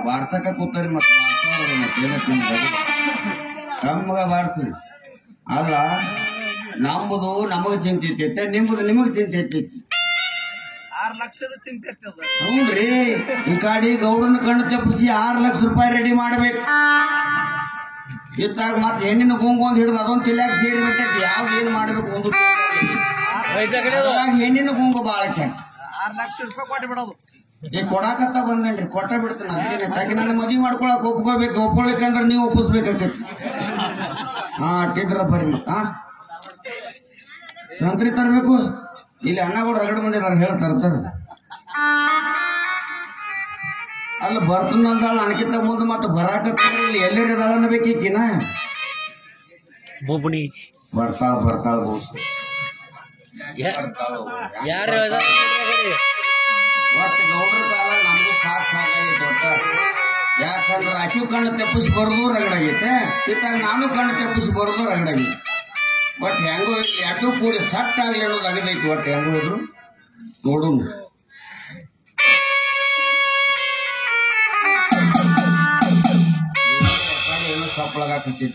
ಬಾರ್ಸಕ ಕೂತಾರಿ ಮತ್ತೆ ನಮ್ಗ ಬಾರ್ಸ್ರಿ ಅಲ್ಲ ನಂಬುದು ನಮಗ್ ಚಿಂತೆ ಇರ್ತೈತೆ ನಿಂಬುದು ನಿಮಗ್ ಚಿಂತೆ ಇರ್ತೈತಿ 6 ಲಕ್ಷದ ಚಿಂತೆ ಹೌದ್ರಿ ಈ ಕಾಡಿ ಗೌಡನ ಕಣ್ಣು ತಪ್ಪಿಸಿ 6 ಲಕ್ಷ ರೂಪಾಯಿ ರೆಡಿ ಮಾಡ್ಬೇಕು ಇತ್ತಾಗ ಮತ್ತೆ ಹೆಣ್ಣಿನ ಗುಂಗೊಂದ್ ಹಿಡಿದು ಅದೊಂದು ತಿಲ್ಲಾಗ ಸೇರಿ ಬಿಟ್ಟೈತಿ ಯಾವ್ದು ಏನ್ ಮಾಡ್ಬೇಕು ಒಂದು ಹೆಣ್ಣಿನ ಗುಂಗು ಬಾಳ 6 ಲಕ್ಷ ರೂಪಾಯಿ ಕೊಟ್ಟು ಬಿಡೋದು ಈಗ ಕೊಡಾಕತ್ತ ಬಂದೇನ್ರಿ ಕೊಟ್ಟ ಬಿಡ್ತೇನೆ ಅಂತೇನೆ ತಾಕಿ ನನ್ನ ಮದ್ವಿ ಮಾಡ್ಕೊಳಕ್ ಒಪ್ಕೋಬೇಕು ಒಪ್ಕೊಳಿಕಂದ್ರೆ ನೀವು ಒಪ್ಪಿಸ್ಬೇಕಾಗ್ತೈತಿ ಟಿದ್ರ ಬರಿ ಮತ್ತ ಸಂಕ್ರಿ ತರ್ಬೇಕು ಇಲ್ಲಿ ಅಣ್ಣಗಳು ರಗಡ್ ಮಂದಿ ಹೇಳ್ತಾರ ಅಲ್ಲ ಬರ್ತನಂದಾಳ ಅಣಕಿತ ಮುಂದೆ ಮತ್ತೆ ಬರಾಕತ್ತ ಇಲ್ಲಿ ಎಲ್ಲರ ಇದಾಳನ್ನ ಬೇಕೀಕಿನ ಬರ್ತಾಳ ಬೋಸ್ ಒಟ್ಟು ಗೌಡ್ರ ಕಾಲ ನಮಗೂ ಸಾಕಾಗೈತೆ ಒಟ್ಟ ಯಾಕಂದ್ರೆ ಆಕಿವ್ ಕಣ್ಣು ತೆಪ್ಪಿಸಿ ಬರೋದು ರಗಡಾಗೈತೆ ಇತ್ತಾಗ ನಾನು ಕಣ್ಣು ತೆಪ್ಪಿಸಿ ಬರೋದು ರಗಡಾಗೈತೆ ಬಟ್ ಹೆಂಗೋ ಎರಡು ಕೂಡಿ ಸಟ್ ಆಗ್ಲಿ ಅನ್ನೋದು ಅಗದೈತಿ ಒಟ್ಟು ಹೆಂಗೋ ಇದ್ರು ನೋಡು ಏನೋ ಸಪ್ಪಳಾಗತ್ತೈತಿ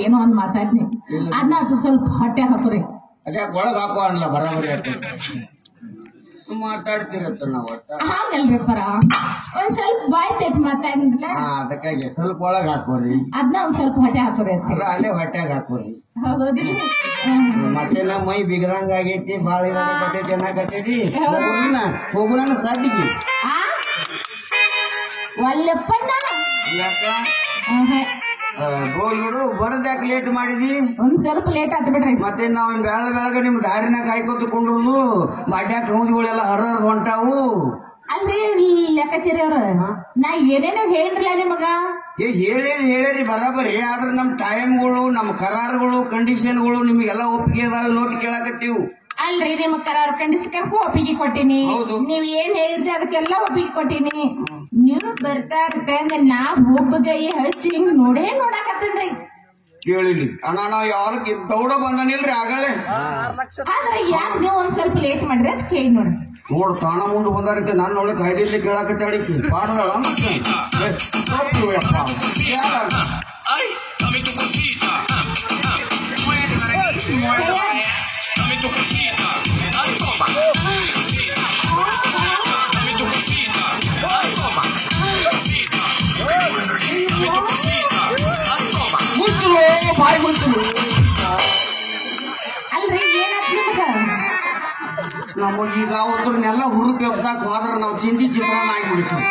ಏನೋ ಒಂದು ಮಾತಾಡ್ನಿ ಅದನ್ನ ಸ್ವಲ್ಪ ಹೊಟ್ಟೆ ಹಾಕೋರಿ ಅದೇ ಒಳಗ ಹಾಕೋ ಅನ್ಲ ಬರಾಬರಿ ಮಾತಾಡ್ತಿರತ್ತ ನಾವು ಹಾಗಲ್ರಿಪ್ಪರ ಒಂದ್ ಸ್ವಲ್ಪ ಬಾಯ್ ತೆಪ್ಪಿ ಮಾತಾಡಿಲ್ಲ ಅದಕ್ಕಾಗಿ ಸ್ವಲ್ಪ ಒಳಗ ಹಾಕೋರಿ ಅದನ್ನ ಒಂದ್ ಸ್ವಲ್ಪ ಹೊಟ್ಟೆ ಹಾಕೋರಿ ಅಲ್ಲ ಅಲ್ಲೇ ಹೊಟ್ಟೆಗೆ ಹಾಕೋರಿ ಹೌದ್ರಿ ಮತ್ತೆ ನಮ್ಮ ಮೈ ಬಿಗದಂಗ ಆಗೈತಿ ಬಾಳ ಇದಾಗತೈತಿ ಅನ್ನಕತ್ತೈತಿ ಹೋಗುಣ ಸಾಟಿಗೆ ಒಲ್ಲೆಪ್ಪಣ್ಣ ಯಾಕ ಗೋಲ್ ನೋಡು ಬರದ್ಯಾಕ ಲೇಟ್ ಮಾಡಿದಿ ಒಂದ್ ಸ್ವಲ್ಪ ಲೇಟ್ ಆತ್ ಬಿಡ್ರಿ ಮತ್ತೆ ನಾವ್ ಬೆಳಗ ನಿಮ್ ದಾರಿನ ಕಾಯ್ಕೊತ ಕೊಂಡ್ರು ಬಾಡ್ಯಾಕ ಹೌದಿಗಳೆಲ್ಲ ಹರಿದು ಹೊಂಟಾವು ಅಲ್ರಿ ಲೆಕ್ಕಾಚಾರಿ ಅವ್ರ ನಾ ಏನೇನೋ ಹೇಳ್ರಲ್ಲ ನಿಮಗ ಹೇಳೇರಿ ಬರಾಬರಿ ಆದ್ರೆ ನಮ್ ಟೈಮ್ಗಳು ನಮ್ ಕರಾರುಗಳು ಕಂಡೀಷನ್ಗಳು ನಿಮ್ಗೆಲ್ಲ ಒಪ್ಪಿಗೆ ಅದಾವ ಅಂತ ಕೇಳಾಕತ್ತೀವಿ. ಅಲ್ರಿ ನಿಮ್ ಕರಾರ್ ಕಂಡೀಷನ್ಗೂ ಒಪ್ಪಿಗೆ ಕೊಟ್ಟಿನಿ, ಹೌದು. ನೀವ್ ಏನ್ ಹೇಳಿದ್ರಿ ಅದಕ್ಕೆಲ್ಲ ಒಪ್ಪಿಗೆ ಕೊಟ್ಟಿನಿ. ನೀವು ಬರ್ತಾ ಇರ್ತಂಗ ನಾ ಒಬ್ಬಗೈ ಹಚ್ಚಿ ಹಿಂಗ್ ನೋಡಾಕತ್ತೇನ್ರಿ. ಕೇಳಿಲಿ ಅಣ್ಣ ನಾವ್ ಯಾರಕ್ಕೆ ದೌಡ ಬಂದನಿಲ್ರಿ ಆಗಲೇ. ಆದ್ರೆ ಯಾಕೆ ನೀವು ಒಂದ್ ಸ್ವಲ್ಪ ಲೇಟ್ ಮಾಡ್ರಿ ಅಂತ ಕೇಳಿ ನೋಡ್ರಿ. ನೋಡ್ ತಾಣ ಮುಂದೆ ಬಂದಾರಿದ್ದೆ ನನ್ನ ಒಳಗೆ ಕಾಯ್ದೆಯಲ್ಲಿ ಕೇಳಾಕತ್ತೆ ಅಡಿಕೆ ಪಾಡದಳ ಬಾಯಿ ಮುಚ್ಚು. ಅಲ್ರಿ ಏನಾಯ್ತು ನಿಮಗ? ನಮಗೀಗ ಅವ್ರನ್ನೆಲ್ಲ ಹುರುಪಿ ಎಬ್ಸಾಕ್ ಹೋದ್ರ ನಾವು ಚಿಂದಿ ಚಿತ್ರಾನ್ನ ಆಗಿಬಿಡ್ತೀವಿ.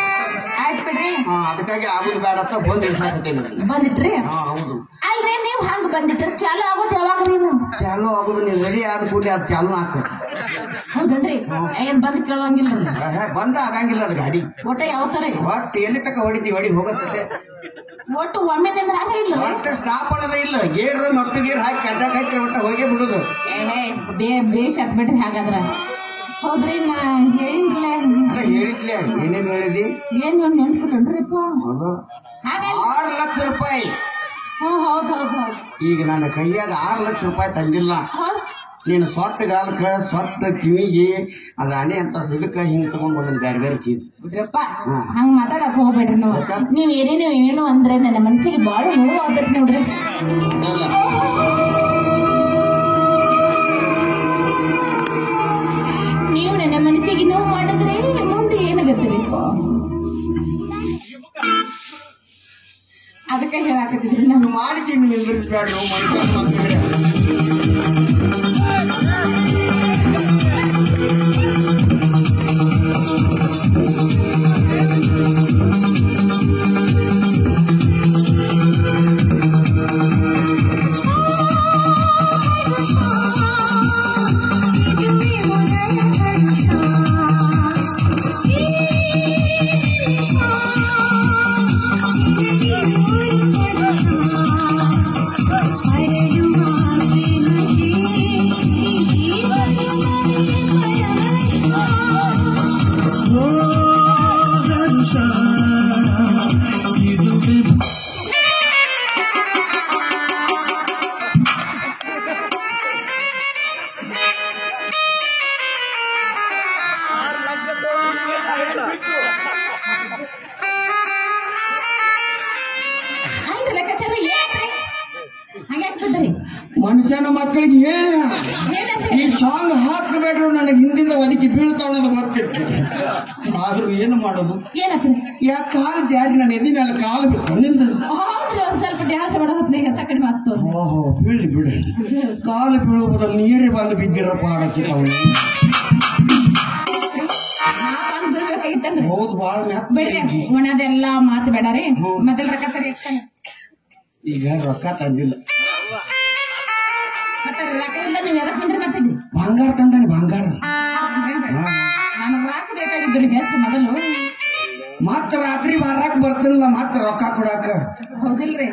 ಆಯ್ತು ಬಿಡ್ರಿ. ಅದಕ್ಕಾಗಿ ಆಗುದು ಬೇಡ ಅಂತ ಬಂದ್ ಇರ್ಸಾಕತ್ತೇನೆ. ಬಂದಿಟ್ರಿ? ಹೌದು. ಅಲ್ರಿ ನೀವ್ ಹಂಗ ಬಂದಿಟ್ರಿ ಚಾಲು ಆಗೋದು ಯಾವಾಗ ನೀವು? ಚಾಲು ಆಗುದು ನೀವು ರೆಡಿ ಆದ ಕೂಡಲೇ ಅದು ಚಾಲು ಆಗ್ತದೆ. ಹೌದನ್ರಿ? ಏನ್ ಬಂದ್ ಕೇಳೋಂಗಿಲ್ಲ ಬಂದ ಆಗಂಗಿಲ್ಲ ಅದು ಗಾಡಿ ಒಟ್ಟ ಯಾವ ತರ ಒಟ್ಟು ಎಲ್ಲಿ ತಕ ಹೊಡಿತೀವಿ ಹೊಡಿ ಹೋಗತ್ತೆ. ಒಟ್ಟು ಒಮ್ಮೆದಿಂದ ಹಂಗ ಇಲ್ಲ ಒಟ್ಟು ಸ್ಟಾಪ್ ಅನ್ನೋದ ಇಲ್ಲ. ಗೇರ್ ಮತ್ತು ಗೇರ್ ಹಾಕಿ ಕಡ್ಡಾಕ್ ಹಾಕಿ ಒಟ್ಟ ಹೋಗೇ ಬಿಡುದು. ಬೇಷ್ ಹತ್ ಬಿಡ್ರಿ ಹಾಗಾದ್ರ. ಹೌದ್ರಿ ನಾ ಹೇಳಿಲ್ಲ ಹೇಳಿದ್ಲೆ ಏನೇನ್ ಹೇಳಿದಿ? ಏನ್ ನೆನ್ಪಿಟ್ರಿ ಅದು 6 ಲಕ್ಷ ರೂಪಾಯಿ. ಹೌದ್. ಈಗ ನನ್ನ ಕೈಯಾಗ 6 ಲಕ್ಷ ರೂಪಾಯಿ ತಂದಿಲ್ಲ. ನೀನು ಸೊಟ್ಟ ಗಾಲಕ್ಕ ಸೊಟ್ಟ ಕಿವಿಗೆ ಅದ ಅಣೆ ಅಂತ ಇದಕ್ಕ ಹಿಂಗ್ ತಗೊಂಡ್ ಬಂದ್ ಬೇರೆ ಬೇರೆ ಚೀಸ್ ಬಿಡ್ರಪ್ಪ. ಹಂಗ ಮಾತಾಡಕ್ ಹೋಗ್ಬೇಡ್ರಿ ನೀವ್ ಏನೇನು ಅಂದ್ರೆ ನನ್ನ ಮನಸ್ಸಿಗೆ ಬಾಳ ನೋವು ಆಗ್ತೈತಿ ನೋಡ್ರಿ. ನೀವು ನನ್ನ ಮನಸ್ಸಿಗೆ ನೋವು ಮಾಡಿದ್ರೆ ಮುಂದೆ ಏನಾಗತ್ತಬೇಕು ಅದಕ್ಕೆ ಹೇಳಾಕತ್ತಿದ್ರಿ. ನಾನು ಮಾಡಿದ್ದೀನಿ ನಿಂದಿರಿಸ್ಬೇಡ. ಮನುಷ್ಯನ ಮಕ್ಕಳಿಗೆ ಹೇಳ ಈ ಸಾಂಗ್ ಹಾಕಬೇಡ್ರು ನನಗೆ ಹಿಂದಿಂದ ಒದಕಿ ಬೀಳ್ತಾವ ಅನ್ನೋದು ಗೊತ್ತಿತ್ತು. ಆದ್ರೂ ಏನು ಮಾಡೋದು? ಯಾಕೆ ಕಾಲು ಜಾಡಿ ನನ್ನ ಎದಿ ಮೇಲೆ ಕಾಲು ಬಿಟ್ಟು ನಿಂದ ಒಂದ್ ಸ್ವಲ್ಪ ಡ್ಯಾನ್ಸ್ ಮಾಡೋದು ಸಕಡಿ ಮಾತು. ಓಹೋ ಬೀಳಿ ಬಿಡಿ. ಕಾಲು ಬೀಳುವುದರಲ್ಲಿ ನೀರೇ ಬಂದು ಬಿದ್ದಿರಪ್ಪ ಆಡಕ್ಕೆ ಹೌದು. ಬಾಳ ಒಣದೆಲ್ಲ ಮಾತು ಬೇಡಾರಿ. ಮೊದಲ ರೊಕ್ಕ ತರಿ. ಈಗ ರೊಕ್ಕ ತಂದಿಲ್ಲ. ಮತ್ತೆ ರೊಕ್ಕ ಇಲ್ಲ ನೀವ್ ಎದಕ್ ಬಂದ್ರಿ? ಮತ್ತೆ ಬಂಗಾರ ತಂದಾನೆ. ಬಂಗಾರ ನನಗ್ ರೊಕ್ಕ ಬೇಕಾಗಿದ್ರು ಹೆಚ್ಚು ಮೊದಲು. ಮತ್ತ ರಾತ್ರಿ ಬಾರಾಕ್ ಬರ್ತಿಲ್ಲ ಮತ್ತ ರೊಕ್ಕ ಕೊಡಾಕ. ಹೌದಿಲ್ರಿ?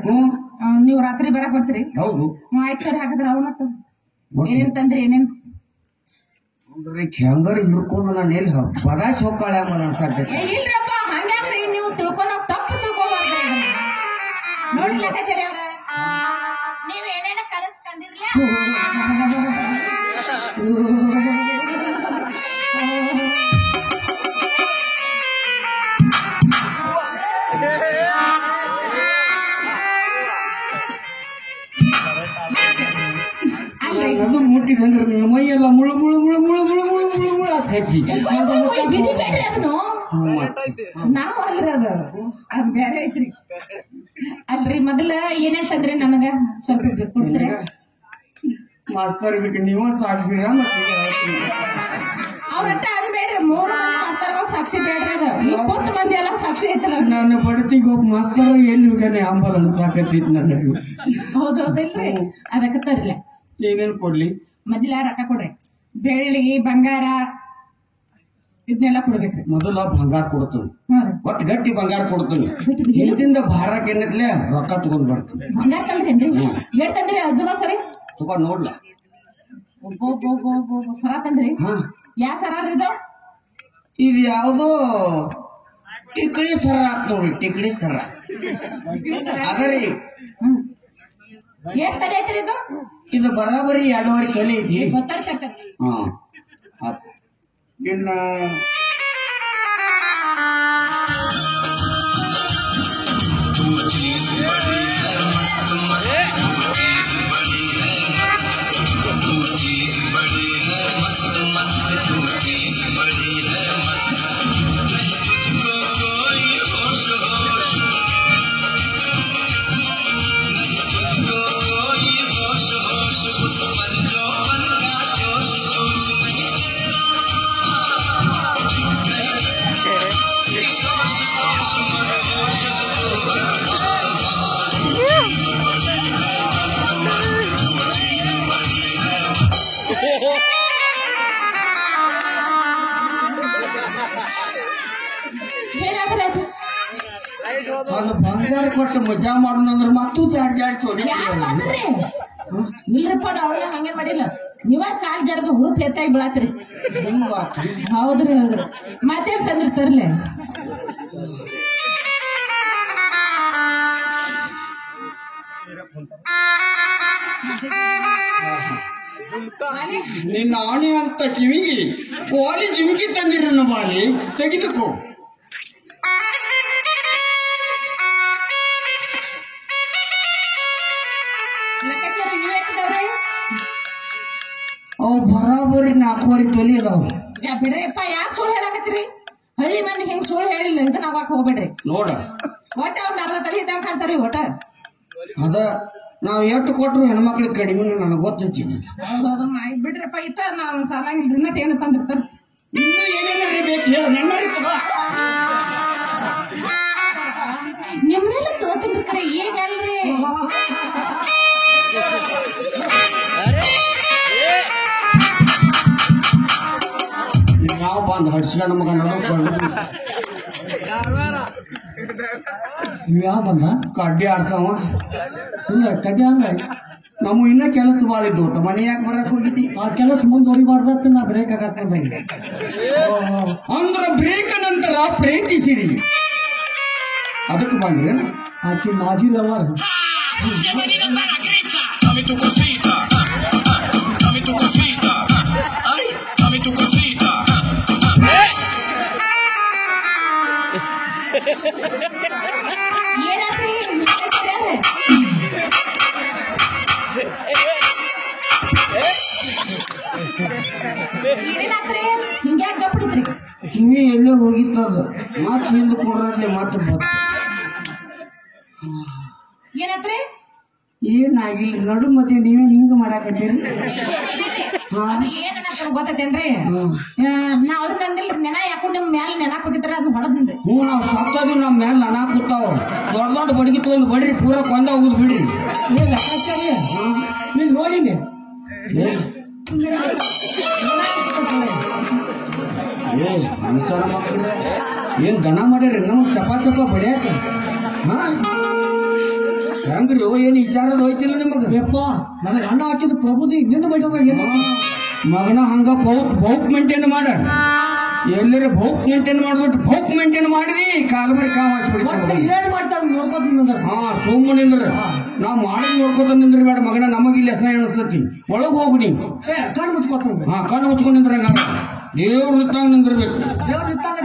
ನೀವ್ ರಾತ್ರಿ ಬರಾಕ್ ಬರ್ತೀರಿ? ಹೌದು. ಆಯ್ತು ಸರಿ ಹಾಕಿದ್ರ ಅವ್ ಮತ್ತ ಏನೇನ್ ತಂದ್ರಿ? ಏನೇನ್ ಹೆಂಗಾರ ಹಿಡ್ಕೊಂಡು ನಾನು ಎಲ್ಲಿ ಬದಾಶ್ ಹೋಗ್ಕಾಳೆ ಅಂಬ ಅನ್ಸಾಕೈತಿ. ಇಲ್ರಪ್ಪ ಹಂಗ್ಯಾಕ್ರಿ ನೀವು ತಿಳ್ಕೊಂಡಾಗ ತಪ್ಪು ತಿಳ್ಕೊಬಾರ್ದ್ರಿ. ನೋಡಿ ಲೆಕ್ಕಾಚಾರಿ ಅವ್ರ ನೀವ್ ಏನೇನ ಕನಸು ಕಂಡಿರ್ಲಿ ಅದು ಮುಟ್ಟಿದಂದ್ರೆ ನಿನ್ನ ಮೈಯೆಲ್ಲ ಮುಳು ಮುಳು ಮುಳು ಮುಳು ಮುಳು ಮುಳು ಮುಳು ಮುಳು ಹಾಕಿ ನಾವ್ ಅಲ್ರಿ ಅದ್ ಬೇರೆ ಐತ್ರಿ. ಅಲ್ರಿ ಮೊದಲ ಏನೇನ್ ತಂದ್ರಿ ನನಗ ಸ್ವಲ್ಪ ಕೊಡ್ತೀರಿ? ಮಾಸ್ತರ್ ಇದಕ್ಕೆ ನೀವ ಸಾಕ್ಷಿರ ಅವ್ರಟ್ಟ ಅನ್ಬೇಡ್ರಿ. 3 ಮಾಸ್ತರ್ ಸಾಕ್ಷಿ ಬೇಡ್ರಿ. ಅದ 20 ಮಂದಿ ಎಲ್ಲ ಸಾಕ್ಷಿ ಐತಲ್ಲ. ನನ್ನ ಬಡತಿಗೆ ಒಬ್ಬ ಮಾಸ್ತರ ಎಲ್ಲಿ ಹೋಗ್ಯಾನೆ ಆಂಬಲ್ ಸಾಕತ್ತಿತ್ತು ನನಗೆ. ಹೌದೌದಿಲ್ರಿ? ಅದಕ್ಕೆ ತರ್ಲ. ಏನೇನು ಕೊಡ್ಲಿ? ಮೊದಲ ರೊಕ್ಕ ಕೊಡ್ರಿ. ಬೆಳ್ಳಿ ಬಂಗಾರ ಇದನ್ನೆಲ್ಲ ಕೊಡ್ಬೇಕ್ರಿ. ಮೊದಲ ಬಂಗಾರ ಕೊಡ್ತೀನಿ, ಹಾ ರೀ. ಒಟ್ಟು ಗಟ್ಟಿ ಬಂಗಾರ ಕೊಡ್ತೀನಿ. ಹಿಂದಿಂದ ಭಾರಕ್ಕೆ ಏನತ್ಲೆ ರೊಕ್ಕ ತಗೊಂಡ್ ಬರ್ತೀನಿ. ಬಂಗಾರ ತಂದ್ರೇನ್ರಿ? ಏಟ್ ತಂದ್ರಿ? ಅದನ್ನ ಸರಿ ತಗೊಂಡ್ ನೋಡ್ಲ. ಸರ ತಂದ್ರಿ? ಹಾ, ಯಾ ಸರ ರೀ ಇದು? ಇದು ಯಾವ್ದೋ ಟಿಕಡಿ ಸರ ಆತ್ ನೋಡ್ರಿ, ಟಿಕಡಿ ಸರ ಅದರಿ. ಹ್ಮ್. ಎಷ್ಟ್ ತಲೆ ಐತ್ರಿ ಇದು? ಇದು ಬರಾಬರಿ 2.5 ತೊಲೆ ಐತಿ. ಗೊತ್ತಾಗ್ತೈತೆ. ಹಾ ಆತ್. ಇನ್ನ ಅದು ಬಂಗಾರ ಕೊಟ್ಟು ಮಜಾ ಮಾಡೋಣ ಅಂದ್ರೆ ಮತ್ತೂ ಜಾಡ್ಸೋದು. ಇಲ್ರಿಪ್ಪ ಅವಳ ಹಂಗೆ ಮಾಡಿಲ್ಲ. ನೀವ ಕಾಲ್ ಜರ್ದು ಹುರುಪ್ ಹೆಚ್ಚಾಗಿ ಬೀಳತ್ರಿ. ಹೌದ್ರಿ ಹೌದ್ರಿ. ಮತ್ತೇನ್ ತಂದ್ರಿ ತರ್ಲೆ? ನಿನ್ನ ಆಣಿ ಅಂತ ಕಿವಿಗೆ ವಾಲಿ ಜಿಮಿಕಿ ತಂದಿರನ್ನ ಬಾಲಿ ತೆಗೆದುಕೋ. ಅವು ಬರಾಬರಿ 4.5 ತೊಲೆ ಅದಾವ. ಬಿಡ್ರಿಪ್ಪ, ಯಾಕೆ ಸುಳ್ಳು ಹೇಳಕತ್ರಿ? ಹಳ್ಳಿ ಮಂದಿ ಹಿಂಗ್ ಸುಳ್ಳು ಹೇಳಿಲ್ಲ ಅಂತ ನಾವಾಕ್ ಹೋಗ್ಬೇಡ್ರಿ. ನೋಡ ಒಟ್ಟ ಅವ್ನ ಅರ್ಧ ತಲೆ ಇದ್ದಂಗ ಕಾಣ್ತಾರಿ ಒಟ್ಟ. ಅದ ನಾವ್ ಎಷ್ಟು ಕೊಟ್ರು ಹೆಣ್ಮಕ್ಳಿಗೆ ಕಡಿಮೆ ನನಗೆ ಗೊತ್ತೈತಿ. ಹೌದೌದು ಬಿಡ್ರಿಪ್ಪ, ಇತ್ತ ನಾವ್ ಸಾಲಾಗಿಲ್ರಿ. ಮತ್ತೆ ಏನು ತಂದಿರ್ತಾರ? ಇನ್ನು ಏನೇನು ಬೇಕು ಹೇಳ. ನನ್ನ ನಿಮ್ನೆಲ್ಲ ತೋತಿನ್ರಿ ಕರೆ, ಈಗ ಅಲ್ರಿ. ಯಾವ ಬಂದ್ ಹಡ್ಸ್ಕೊಂಡು ನಮಗ ಯಾವ ಬಂದ ಕಡ್ಡಿ ಆಡ್ಸವ. ಇಲ್ಲ ಕಡ್ಡಿ ಹಂಗ ನಮ್ಮ ಇನ್ನ ಕೆಲಸ ಭಾಳ ಇದ್ದು ಮನೆ ಯಾಕೆ ಬರಕ್ ಹೋಗಿದ್ದಿ? ಆ ಕೆಲಸ ಮುಂದುವರಿಬಾರ್ದತ್ತ ನಾ ಬ್ರೇಕ್ ಆಗತ್ತ ಅಂದ್ರ ಬ್ರೇಕ್ ನಂತರ ಪ್ರೀತಿಸಿರಿ ಅದಕ್ಕೆ ಬಂದ್ರಿ. ಆಕಿ ಮಾಜಿ ಲವರ್. ಕಿವಿ ಎಲ್ಲೇ ಹೋಗಿತ್ತದ ಮಾತು ಹಿಂದ ಕೊಡ್ರಲ್ಲಿ ಮಾತು ಏನತ್ರಿ? ಏನಾಗಿಲ್ಲ ನಡು ಮತ್ತೆ ನೀವೇನ್ ಹಿಂಗ ಮಾಡಾಕತ್ತೀರಿ? ಗೊತ್ತೇನ್ರಿ? ನಾ ಅವ್ರ ನಂದಿಲ್ರಿ ನೆನ ಯಾಕೊಂಡು ನಿಮ್ ಮ್ಯಾಲ ನೆನ ಕೂತಿದ್ರ ಅದನ್ನ ಹೊಡದ್ರಿ. ಹ್ಞೂ ನಾವ್ ಸತ್ತೋದಿ ನಮ್ ಮ್ಯಾಲ ನನ ಕೂತಾವ. ದೊಡ್ಡ ದೊಡ್ಡ ಬಡಗಿ ತಗೊಂಡ್ ಬಡ್ರಿ ಪೂರಾ ಕೊಂದ ಹೋಗುದ್ ಬಿಡ್ರಿ. ನೀನ್ ನೋಡಿನಿ ಏ ಮನುಷ್ಯರ ಮಕ್ಕಳ್ರೆ ಏನ್ ದನ ಮಾಡ್ಯಾರ ನಾವು ಚಪ ಬಡಿಯಾಕ. ಹೆಂಗ್ರಿ ಏನ್ ವಿಚಾರದ ಹೋಯ್ತಿಲ್ಲ ನಿಮಗ? ನನಗೆ ಅಣ್ಣ ಹಾಕಿದ ಪ್ರಭುದಿ ನಿನ್ನ ಬೈದ ಮಗನ ಹಂಗ ಬೌಕ್ ಮೇಂಟೈನ್ ಮಾಡ. ಎಲ್ಲರ ಬೌಕ್ ಮೇಂಟೈನ್ ಮಾಡ್ಬಿಟ್ಟು ಬೌಕ್ ಮೇಂಟೈನ್ ಮಾಡಿದಿ ಕಾಲ್ಮರಿ ಕಾವ್ ಹಚ್ಬಿಡ್ತಾರೆ. ಏನ್ ಮಾಡ್ತಾರ ನೋಡ್ಕೋತ? ಹಾ ಸುಮ್ಮನಿಂದ್ರ ನಾವ್ ಮಾಡೋದ್ ನೋಡ್ಕೋತ ನಿಂದ್ರ ಬೇಡ ಮಗನ. ನಮಗ್ ಇಲ್ಲಿ ಹೆಸರು ಅನಿಸ್ತತಿ. ಒಳಗ್ ಹೋಗು ನೀ ಕಣ್ಣು ಮುಚ್ಕೋತ. ಹಾ ಕಣ್ಣು ಮುಚ್ಕೊಂಡ್ ನಿಂದ್ರ ಹಂಗಾರ ದೇವ್ರ ನಿಂತಾಗ ನಿಂದಿರ್ಬೇಕು. ದೇವ್ರ ನಿಂತಾಗ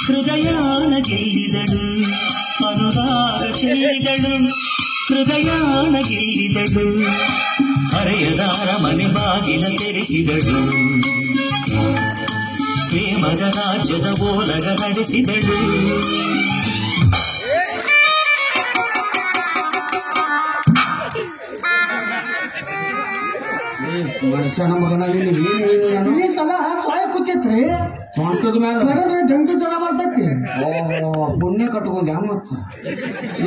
ಹೃದಯಾನ ಗೆಲ್ಲಿದಳು ಅನುರಾಗ ಚೆಲ್ಲಿದಳು. ಹೃದಯಾನ ಗೆಲ್ಲಿದಳು ಹರೆಯದಾರ ಮನೆ ಬಾಗಿಲ ತೆರೆಸಿದಳು. ಪ್ರೇಮದ ರಾಜ್ಯದ ಓಲಗ ನಡೆಸಿದಳು. ಮನುಷ್ಯನ ಮಗನ ಏನು ನಾನು ಈ ಸಲ ಸೊಳ್ಳೆ ಕೂತೈತ್ರಿ ಸ್ವಂತದ ಮೇಲೆ ಕರೆದ್ರೆ ಡೆಂಗು ಜ್ವರ ಬರ್ತೈತಿ. ಓಹೋ ಪುಣ್ಯ ಕಟ್ಕೊಂಡೆ ಮತ್ತ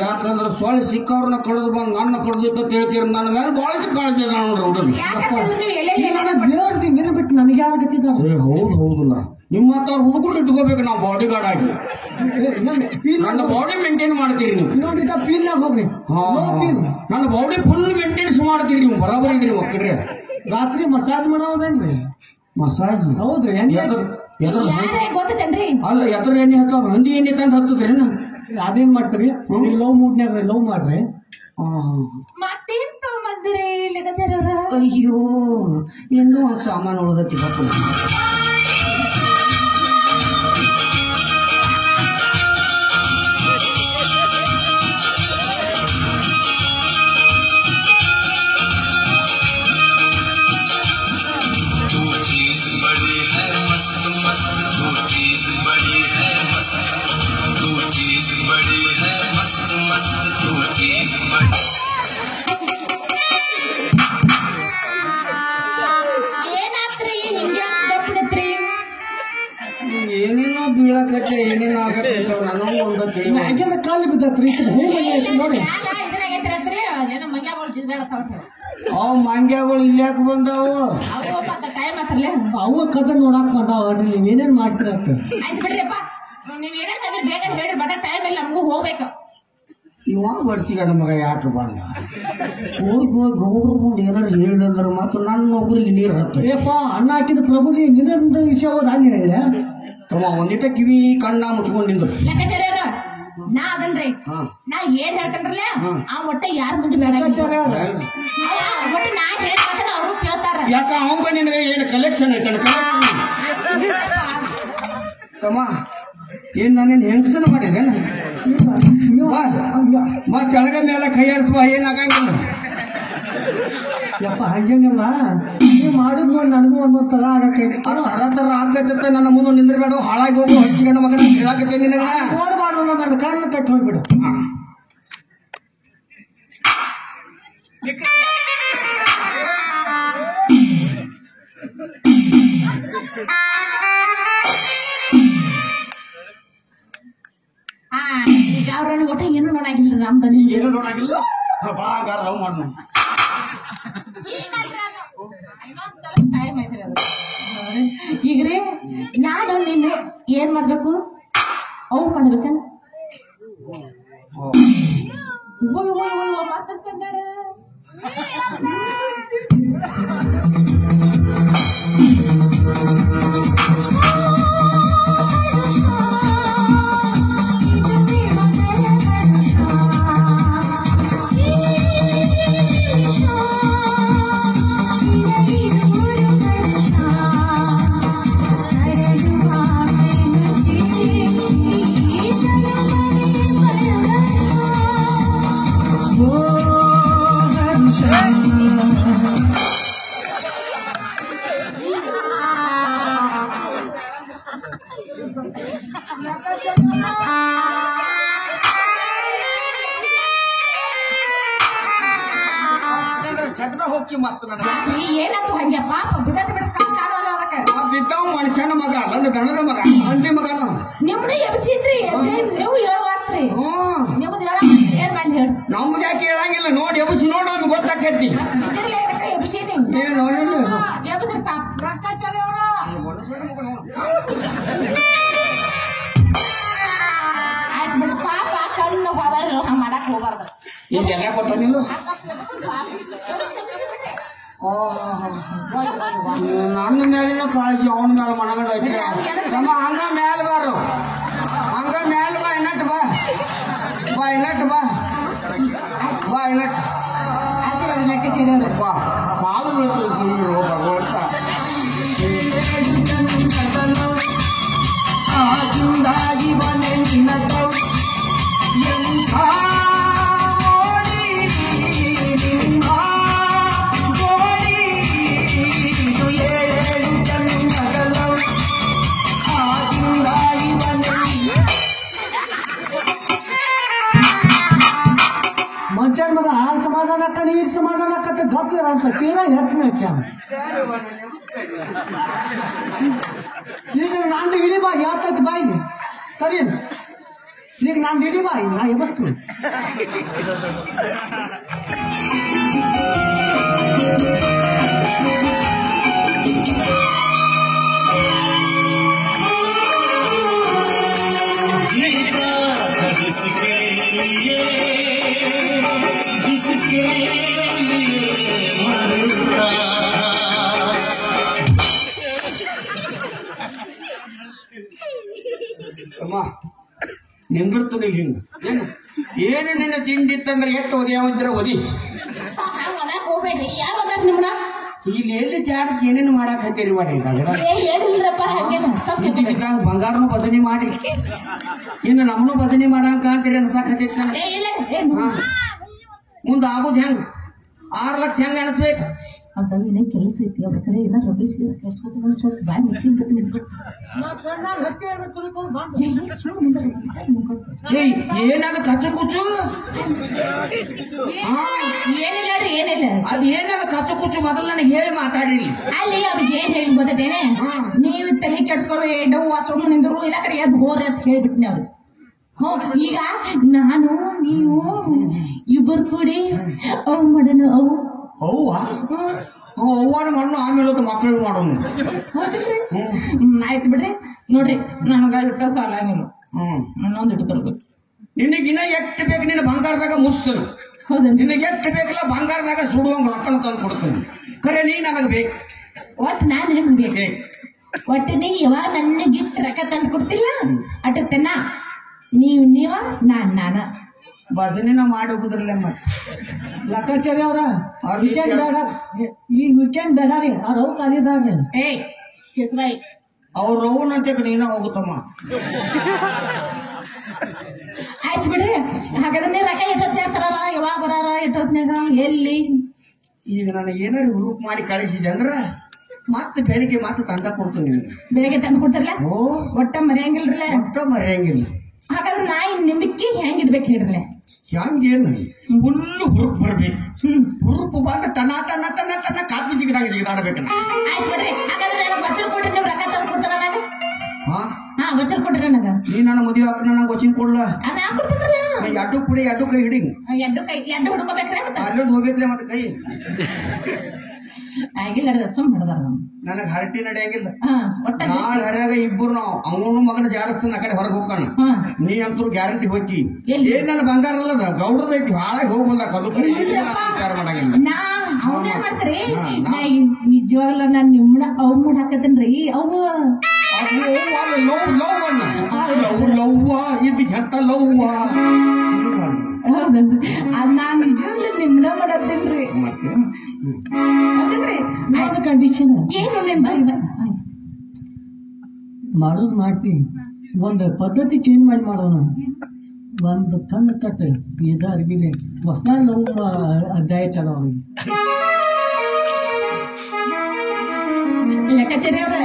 ಯಾಕಂದ್ರೆ ಸೊಳ್ಳೆ ಸಿಕ್ಕವ್ರನ್ನ ಕಡ್ದು ಬಂದು ನನ್ನ ಕಡ್ದಿತ್ತು ಹೇಳ್ತೀರ ನನ್ನ ಮೇಲೆ ಭಾಳ ಕಾಳಜಿ ಅದ ನೋಡ್ರಿ ಹುಡುಗ. ಯಾಕಂತಂದ್ರೆ ನೀವು ಎಲ್ಲೆಲ್ಲಿ ದೇವ್ರದಿ ನಿನ್ನ ಬಿಟ್ಟು ನನಗೆ ಯಾರು ಗತ್ತಿದ್ದಾರೆ? ಹೌದಲ್ಲ ನಿಮ್ಮ ಹತ್ತವ್ರು ಹುಡುಗರು ಇಟ್ಕೋಬೇಕು ನಾವು ಬಾಡಿ ಗಾರ್ಡ್ ಆಗಿ ನನ್ನ ಬಾಡಿ ಮೇಂಟೈನ್ ಮಾಡ್ತೀರಿ ನೀವು. ಇನ್ನೊಂದು ಫೀಲ್ನಾಗ ಹೋಗ್ರಿ. ನನ್ನ ಬಾಡಿ ಫುಲ್ ಮೇಂಟೆನೆನ್ಸ್ ಮಾಡ್ತೀರಿ ನೀವು. ಬರಾಬರಿ ಇದ್ರಿ ಮಕ್ಕಳ್ರಿ. ರಾತ್ರಿ ಮಸಾಜ್ ಮಾಡೋದೇನ್ರಿ? ಮಸಾಜ್ ಹೌದ್ರಿ. ಗೊತ್ತೇನ್ರಿ? ಅಲ್ಲ ಎದ್ರ ಎಣ್ಣೆ ಹತ್ತಾವ ಹಂದಿ ಎಣ್ಣೆ ತಂದು ಹತ್ತದ್ರಿ. ಅದೇನ್ ಮಾಡ್ತೀರಿ? ಲವ್ ಮೂಡ್ನ್ಯಾಗ ಲವ್ ಮಾಡ್ರಿ. ಮತ್ತೇನ್ ತಗೊಂಬಂದಿರಿ ಲೆಕ್ಕಾಚಾರ ಅವ್ರ? ಅಯ್ಯೋ ಇನ್ನೂ ಸಾಮಾನು ಉಳ್ದತ್ತಿ ಬಾಪು. ಏನಾತ್ರಿ ಹಿಂಗೆ ಬಿಡತ್ರಿ? ಏನೇನೋ ಬೀಳಕತ್ತೆ ಏನೇನೋ ಆಗತ್ತೆ ನನಗೂ ಒಂದು ತಿಳಿವ. ಮ್ಯಾಗಿಂದ ಕಾಲಿ ಬಿದ್ದತ್ರಿ. ನೋಡಿ ಇದ್ರಾಗೈತ್ರಿ ಏನೋ ಮಂಗ್ಯಾಗಳು ಜಿದ್ದಾಡತಾವ್ರಿ. ಅವ್ ಮಂಗ್ಯಾಗಳು ಇಲ್ಯಾಕೆ ಬಂದಾವು? ಅವು ಮತ್ತ ಟೈಮ್ ಆತ್ರಲ್ಲೇ ಅವ ಕದ ನೋಡಾಕ್ ಬಂದಾವ್ರಿ. ಏನೇನ್ ಮಾಡ್ತೀರತ್ತ? ಆಯ್ತು ಬಿಡ್ರಿಪ್ಪ. ನೀವ್ ಏನೇನ್ ತಂದ್ರೆ ಬೇಗ ಹೇಳಿ ಬಟ ಟೈಮ್ ಇಲ್ಲ ನಮಗೂ ಹೋಗ್ಬೇಕು. ಇವ ಬಡ್ಸಿಗಡ ಮಗ ಯಾಕೆ ಬಂದ? ಹೋಗಿ ಗೌಡ್ರ ಮುಂದೆ ಏನಾರು ಹೇಳಿದಂದ್ರೆ ಮತ್ತು ನನ್ನ ನೌಕರಿಗೆ ನೀರು ಹತ್ತ. ಏಪ್ಪ ಅಣ್ಣ ಹಾಕಿದ ಪ್ರಭುದಿ ನಿನ್ನೊಂದು ವಿಷಯ ಹೋದ ಅಲ್ಲಿ ಹೇಳ ತಮ್ಮ ಒಂದಿಟ ಕಿವಿ ಕಣ್ಣ ಮುಚ್ಕೊಂಡಿದ್ರು. ಲೆಕ್ಕಾಚಾರ ಅವ್ರ ನಾ ಅದನ್ರಿ ನಾ ಏನ್ ಹೇಳ್ತೇನ್ರಲ್ಲ ಆ ಒಟ್ಟ ಯಾರ ಮುಂದೆ ಬೇಡ ಒಟ್ಟು ನಾ ಹೇಳ್ತಾರ ಅವರು ಕೇಳ್ತಾರ. ಯಾಕ ಅವಂಗ ನಿನಗೆ ಏನು ಕಲೆಕ್ಷನ್ ಐತೆ ತಮ್ಮ? ಏನ್ ನಾನೇನು ಹೆಂಗಸನ ಮಾಡಿದ್ದೇನ? ಬಾ ಕೆಳಗ ಮೇಲೆ ಕೈ ಆಡಿಸುವ ಏನಾಗಂಗಿಲ್ಲ. ಯಪ್ಪ ಹಂಗೇನಿಲ್ಲ. ನೀವು ಮಾಡಿದ್ ನೋಡಿ ನನಗೂ ಒಂದೊಂದ್ ತರ ಆಗಕ್ಕೈತಿ. ತರ ಆಗತ್ತೆ. ನನ್ನ ಮುಂದೆ ನಿಂದ್ರಬೇಡ. ಹಾಳಾಗಿ ಹೋಗು ಹಚ್ಚಿಗಡ ಮಗನ ಹೇಳಾಕತ್ತೆ ನಿನಗ. ನೋಡ್ಬಾರ್ದು ನನ್ನ ಕಣ್ಣು ಕಟ್ಟಿ ಹೋಗ್ಬಿಡು. ಅವ್ರನ್ನ ಒಟ್ಟ ಏನು ನೋಡಾಗಿಲ್ಲ ನಮ್ದು. ಏನು ನೋಡಾಗಿಲ್ಲ. ಬಾ ಗಾರ ಲವ್ ಮಾಡು. ಟೈಮ್ ಐತ್ರಿ ಅದು. ಈಗ್ರಿ ನಾನು ನೀನು ಏನ್ ಮಾಡ್ಬೇಕು? ಅವು ಮಾಡ್ಬೇಕ ಮಾತಾಡ್ಕೊಂಡಾರ. ಸಡ್ದ ಹೋಗಿ ಮತ್ತ ಏನಾಯ್ತು ಹಂಗೆ ಪಾಪ ಬಿದ್ದದ ಬಿಡ ಕಾಣಲ್ಲ. ಅದಕ್ಕೆ ಬಿದ್ದಾವ ಮನುಷ್ಯನ ಮಗ ಅಲ್ಲ ದಣದ ಮಗ ಹಂದಿ ಮಗನ. ನಿಮ್ದು ಎಬ್ಸಿದ್ರಿ ನೀವು ಹೇಳ್ವಾಸ್ರಿ. ನಿಮ್ದು ಹೇಳ ಏನ್ ಮಾಡಿ ಹೇಳಿ. ನಮ್ದು ಯಾಕೆ ಹೇಳಂಗಿಲ್ಲ. ನೋಡಿ ಎಬ್ಸಿ ನೋಡು ಅವ್ನು ಗೊತ್ತಾಕೈತಿ. ಎಬ್ಸಿನಿ ಎಬ್ಸ್ರಿ ಪಾಪ ರೊಕ್ಕ ಚಲೋ ಆಯ್ತು ಬಿಡು. ಪಾಪ ಕಣ್ಣು ಹೋದಾರ ಹಂಗ ಮಾಡಕ್ ಹೋಗ್ಬಾರ್ದು. ಈಗ ಎಲ್ಲ ಕೊಟ್ಟಿಲ್ಲ. ನನ್ನ ಮೇಲಿನ ಕಾಳಜಿ ಅವನ ಮೇಲೆ ಮನಗಂಡ ಐತಿ. ನಮ್ಮ ಹಂಗ ಮ್ಯಾಲ ಬಾರು. ಹಂಗ ಮ್ಯಾಲ ಬಾ ಇನ್ನಟ್ ಬಾ. ಬಾ ಇನ್ನಟ್ ಬಾ. ಬಾ ಇನ್ನಟ್ ಬಾ. ಹಾಲು ಬೀಳ್ತೀವಿ ಭಗವಂತ. ಮನುಷ್ಯನ ಮಗ ಆ ಸಮಾಧಾನ ಆಕ್ಕ, ನೀರ್ ಸಮಾಧಾನ ಆಕತ್ತ ಗಪ್ಲ ಅಂತ ತೀರಾ ಹೆಚ್ಚ ಈಗ ನಂದು ಇಳಿ ಬಾ ಯಾತಕ್ಕೆ ಬಾಯಿಗೆ ಸರಿ ಈಗ ನಂದು ಇಳಿ ಬಾಯಿ ನಾ ಎಬಸ್ತೀನಿ जिसके लिए मरता ಅಮ್ಮ ನಿಂದಿರ್ತು ನೀ ಹಿಂಗ ಏನು ನಿನ್ನ ತಿಂಡಿತ್ತಂದ್ರೆ ಎಷ್ಟು ಒದಿಯಾವಿದ್ರ ಒದಿ ಹಂಗ ಹೋಗ್ಬೇಡ್ರಿ ಯಾರು ಅದಾಗ ನಿಮ್ನ ಇಲ್ಲಿ ಎಲ್ಲಿ ಜಾಡಿಸಿ ಏನೇನು ಮಾಡಕ್ ಹತ್ತೀರಿ ಹೇಳಿಲ್ರಪ್ಪ ಇದ್ದಾಗ ಬಂಗಾರನು ಬದನಿ ಮಾಡಿ ಇನ್ನು ನಮ್ಮನು ಬದನಿ ಮಾಡಂಕ ಅಂತೀರಿ ಅನ್ಸಾಕ್ ಹತ್ತೈತಿ ಮುಂದೆ ಆಗೋದು ಹೆಂಗ್ 6 ಲಕ್ಷ ಹೆಂಗ್ ಅನಿಸ್ಬೇಕು ಅಂತ ಏನೇ ಕೆಲಸ ಐತಿ ಅವ್ರ ಕಡೆ ಎಲ್ಲ ರಬ್ಬಿಸಿದ್ರೆ ಕೆಲ್ಸಕ್ಕೆ ಸ್ವಲ್ಪ ಬಾಯಿ ಮುಚ್ಚಿಂದ ನಿಂತ್ಬಿಟ್ಟು ಏನದ ಕಚ್ಚು ಕುಚ್ಚು ಏನಿಲ್ಲ ರೀ ಏನಿಲ್ಲ ಅದ್ ಏನದ ಕಚ್ಚು ಕುಚ್ಚು ಮೊದಲು ನನಗೆ ಹೇಳಿ ಮಾತಾಡಿರಿ ಅಲ್ಲಿ ಅವ್ರಿಗೆ ಏನ್ ಹೇಳಿ ಗೊತ್ತೇನೆ ನೀವು ತಲೆ ಕೆಡ್ಸ್ಕೊಬೇಡಿ ಡವ್ ವಾಸಮ್ಮ ನಿಂದ್ರು ಇಲ್ಲ ಕಡೆ ಎದ್ದು ಹೋರಿ ಅಂತ ಹೇಳ್ಬಿಟ್ನಿ ಅವ್ರು ಈಗ ನಾನು ನೀವು ಇಬ್ಬರು ಕೂಡಿ ಅವು ಮಾಡೋಣ ಅವು ಅವ್ವನ ಮಣ್ಣು ಆಮೇಲೆ ಮಕ್ಕಳು ಮಾಡೋನು ಆಯ್ತು ಬಿಡ್ರಿ ನೋಡ್ರಿ ನನಗ ಇಟ್ಟ ಸಾಲ ನೀವು ನನ್ನೊಂದು ಇಟ್ಟು ತರ್ಬೇಕು ನಿನಗಿನ್ನ ಎಷ್ಟು ಬೇಕು ನಿನ್ನ ಬಂಗಾರದಾಗ ಮುಗಿಸ್ತೇನೆ ಹೌದಾ ನಿನಗೆ ಎಷ್ಟು ಬೇಕಲ್ಲ ಬಂಗಾರದಾಗ ಸುಡುವಂಗ ರೊಕ್ಕನ ತಂದು ಕೊಡ್ತೇನೆ ಖರೆ ನೀ ನನಗೆ ಬೇಕು ಒಟ್ಟು ನಾನು ನಿಮ್ಗೆ ಬೇಕು ಒಟ್ಟು ನೀವು ಯಾವಾಗ ನನ್ನ ಗಿಫ್ಟ್ ರೊಕ್ಕ ತಂದು ಕೊಡ್ತಿಲ್ಲ ಅಟ್ಟತ್ತೇನ ನೀವ ನಾನ ಭಜನಿನ ಮಾಡಿ ಹೋಗುದ್ರಲ್ಲ ಮತ್ತೆ ಲೆಕ್ಕಾಚಾರಿ ಅವ್ರ ವೀಕೆಂಡ್ ಬೇಡ ಈ ವೀಕೆಂಡ್ ಬೇಡ ರೀ ಅವ್ರ ಅವು ಕಾಲಿದಾರ್ರಿ ಏಯ್ ಹೆಸರಾಯ್ ಅವ್ರ ರೌನಂತೆ ನೀನ ಹೋಗುತ್ತಮ್ಮ ಆಯ್ತು ಬಿಡ್ರಿ ಹಾಗಾದ್ರೆ ನೀವು ರೊಕ್ಕ ಎಷ್ಟೊತ್ತು ಹೇಳ್ತಾರ ಯಾವಾಗ ಬರಾರ ಎಷ್ಟೊತ್ನಾಗ ಎಲ್ಲಿ ಈಗ ನನಗೆ ಏನಾರು ಹುರುಪ್ ಮಾಡಿ ಕಳಿಸಿದೆ ಅಂದ್ರ ಮತ್ತೆ ಬೆಳಿಗ್ಗೆ ಮತ್ತೆ ತಂದ ಕೊಡ್ತೀನಿ ನಿನಗೆ ಬೆಳಗ್ಗೆ ತಂದು ಕೊಡ್ತಾರಲ್ಲ ಒಟ್ಟ ಮರೆಯಂಗಿಲ್ರಲ್ಲ ಒಟ್ಟ ಮರೆಯಂಗಿಲ್ಲ ಹಾಗಾದ್ರೆ ನಾ ನಿಮ್ಮಕ್ಕೆ ಹೆಂಗ್ ಇಡ್ಬೇಕು ಹೇಳ್ರಲ್ಲ ಹಂಗೇನು ಫುಲ್ಲು ಹುರುಪ್ ಬರ್ಬೇಕು ಹುರುಪ್ ಬಂದ ತನ ತನ ತನ ತನ ಕಾಪಿ ಜಿಗಿದಾಡ್ಬೇಕು ಆಯ್ತು ಬಿಡ್ರಿ ಹಾಗಾದ್ರೆ ನನಗೆ ವಚನ ಕೊಟ್ರಿ ನೀವು ರೊಕ್ಕ ತಂದು ಕೊಡ್ತಾರ ನನಗ ಹಾ ವಚನ ಕೊಟ್ರಿ ನನಗ ನೀ ನನ್ನ ಮದುವೆ ಹಾಕ ನನಗೆ ವಚನ ಕೊಡ್ಲ ನಾ ಕೊಡ್ತೀನಿ ಎರಡು ಕುಡಿ ಎರಡು ಕೈ ಹಿಡಿ ಎರಡು ಹುಡ್ಕೋಬೇಕ್ರೆ ಅಲ್ಲೊಂದು ಹೋಗೈತ್ಲೆ ಮತ್ತೆ ಕೈ ಆಗಿಲ್ಲ ಸುಮ್ ಹಿಡ್ದಾರ ನನಗೆ ಹರಟಿ ನಡೆಯಂಗಿಲ್ಲ ಒಟ್ಟ ನಾಳೆ ಹರಿಯಾಗ ಇಬ್ಬರು ನಾವು ಅವನು ಮಗನ ಜಾಡಿಸ್ತಾನ ಆ ಕಡೆ ಹೊರಗೆ ಹೋಗ್ತಾನ ನೀ ಅಂತೂ ಗ್ಯಾರಂಟಿ ಹೋಗಿ ಏನ್ ನನ್ನ ಬಂಗಾರ ಅಲ್ಲದ ಗೌಡ್ರದ ಐತಿ ಹಾಳಾಗಿ ಹೋಗಲ್ಲ ಕದು ಕರಿ ವಿಚಾರ ಮಾಡಂಗಿಲ್ಲ ನಾ ಅವನೇ ಮಾಡ್ತೀರಿ ನಿಜವಾಗ್ಲ ನಾನ್ ನಿಮ್ಮನ್ನ ಅವ್ ಮೂಡ್ ಹಾಕತ್ತೇನ್ರಿ ಅವು ಲವ್ವ ಇದು ಎಂತ ಲವ್ವ ಹೌದಲ್ರಿ ಅದ್ ನಾನ್ ನಿಜವಾಗ್ಲೂ ನಿಮ್ಮನ್ನ ಮಾಡತ್ತೇನ್ರಿ ಹೌದಲ್ರಿ ಯಾವ್ದು ಕಂಡೀಷನ್ ಏನು ನಿಂದ ಮಾಡೋದು ಮಾಡ್ತೀವಿ ಒಂದು ಪದ್ಧತಿ ಚೇಂಜ್ ಮಾಡಿ ಮಾಡೋಣ ಒಂದು ಕಣ್ಣು ತಟ್ಟು ಬೀದ ಅರ್ಬಿಲೆ ಹೊಸ ಲವ್ ಅಧ್ಯಾಯ ಚಲೋ ಅವ್ರಿಗೆ ಲೆಕ್ಕಾಚಾರಿ ಅವ್ರ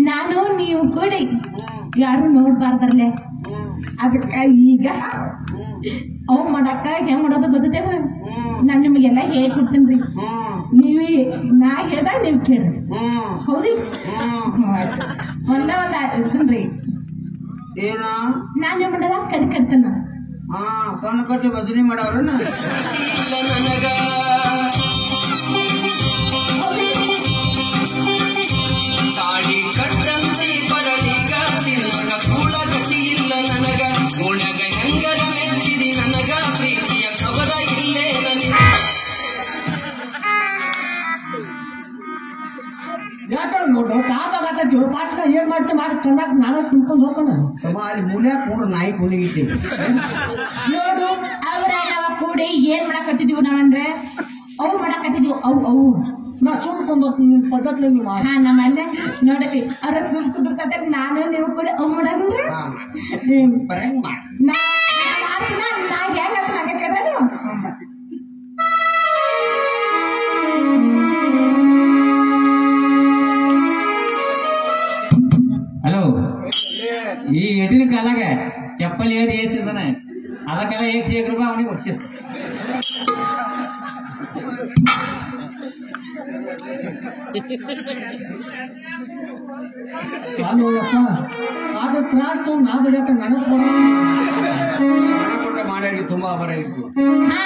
ನಾನು ನೀವು ಕೂಡಿ ಯಾರು ನೋಡ್ಬಾರ್ದರ್ಲೆ ಅದಕ್ಕೆ ಈಗ ಅವ್ ಮಾಡಕ್ಕ ಹೆಂಗ್ ಮಾಡೋದು ಗೊತ್ತೇವ ನಾನ್ ನಿಮಗೆಲ್ಲ ಹೇಳ್ಕೊಡ್ತೀನಿ ನೀವೇ ನಾ ಹೇಳ್ದಾಗ ನೀವ್ ಕೇಳ್ರಿ ಹೌದಿ ಒಂದ ಇರ್ತನ್ರಿ ಏನ ನಾನ್ ಏನ್ ಮಾಡಲ್ಲ ಕಣ್ ಕಟ್ತನ ಕಣ್ಣು ಕಟ್ಟಿ ಭಜನೆ ಮಾಡವ್ರನ್ನ ತಾಳಿ ಕಟ್ಟಂತೆ ಬರಲಿಗ ತಿನ್ನಗ ಕೂಡ ಗತಿ ಇಲ್ಲ ನನಗ ಗುಣಗ ಹೆಂಗರ ಮೆಚ್ಚಿದಿ ನನಗ ಪ್ರೀತಿಯ ಕವರ ಇಲ್ಲೇ ನನಗ ಯಾಕಂದ್ರೆ ನೋಡು ಕಾಪಾಗತ್ತ ಜೋಪಾಟ್ನ ಏನ್ ಮಾಡ್ತೆ ಮಾಡಿ ಕಣ್ಣಾಗ ನಾಳೆ ತಿನ್ಕೊಂಡು ಹೋಗೋಣ ಅಲ್ಲಿ ಮೂಲ್ಯಾಗ ಕೂಡ ನಾಯಿ ಕುಣಿಗಿತ್ತೀವಿ ನೋಡು ಅವ್ರ ನಾವ ಕೂಡಿ ಏನ್ ಮಾಡಕತ್ತಿದ್ವಿ ನಾವಂದ್ರೆ ಅವು ಮಾಡಕತ್ತಿದ್ವಿ ಅವು ನಾ ಸುಮ್ಕೊಂಡು ನಿನ್ ಪದ್ಧತಿ ನೀವು ಮಾಡಿ ನಮ್ಮಲ್ಲ ನೋಡ್ರಿ ಅವ್ರ ಸುಮ್ಕೊಂಡಿರ್ತಾರೆ ನಾನು ನೀವು ಕೂಡ ಅವ್ ಮಾಡಂದ್ರೆ ಬರಂಗ್ ಮಾಡಿ ನಾ ಹೆಂಗ ನಂಗೆ ಕೇಳ್ರಿ ಹಲೋ ಈ ಎದಿನ ಕಾಲಾಗ ಚಪ್ಪಲಿ ಏದಿ ಏತಿರ್ತಾನೆ ಅದಕ್ಕೆಲ್ಲ ಏಕ್ ಶೇಖರ್ ಅವನಿಗೆ ಬಕ್ಷಿಸ್ ಅಲ್ಲಪ್ಪ ಆದ ತ್ರಾಸ್ ತಗೊಂಡು ನಾ ಬಿಡಕ ನನಗ್ ಕೊಟ್ಟ ಮಾಡಿ ತುಂಬಾ ಬರ ಇತ್ತು. ಹಾ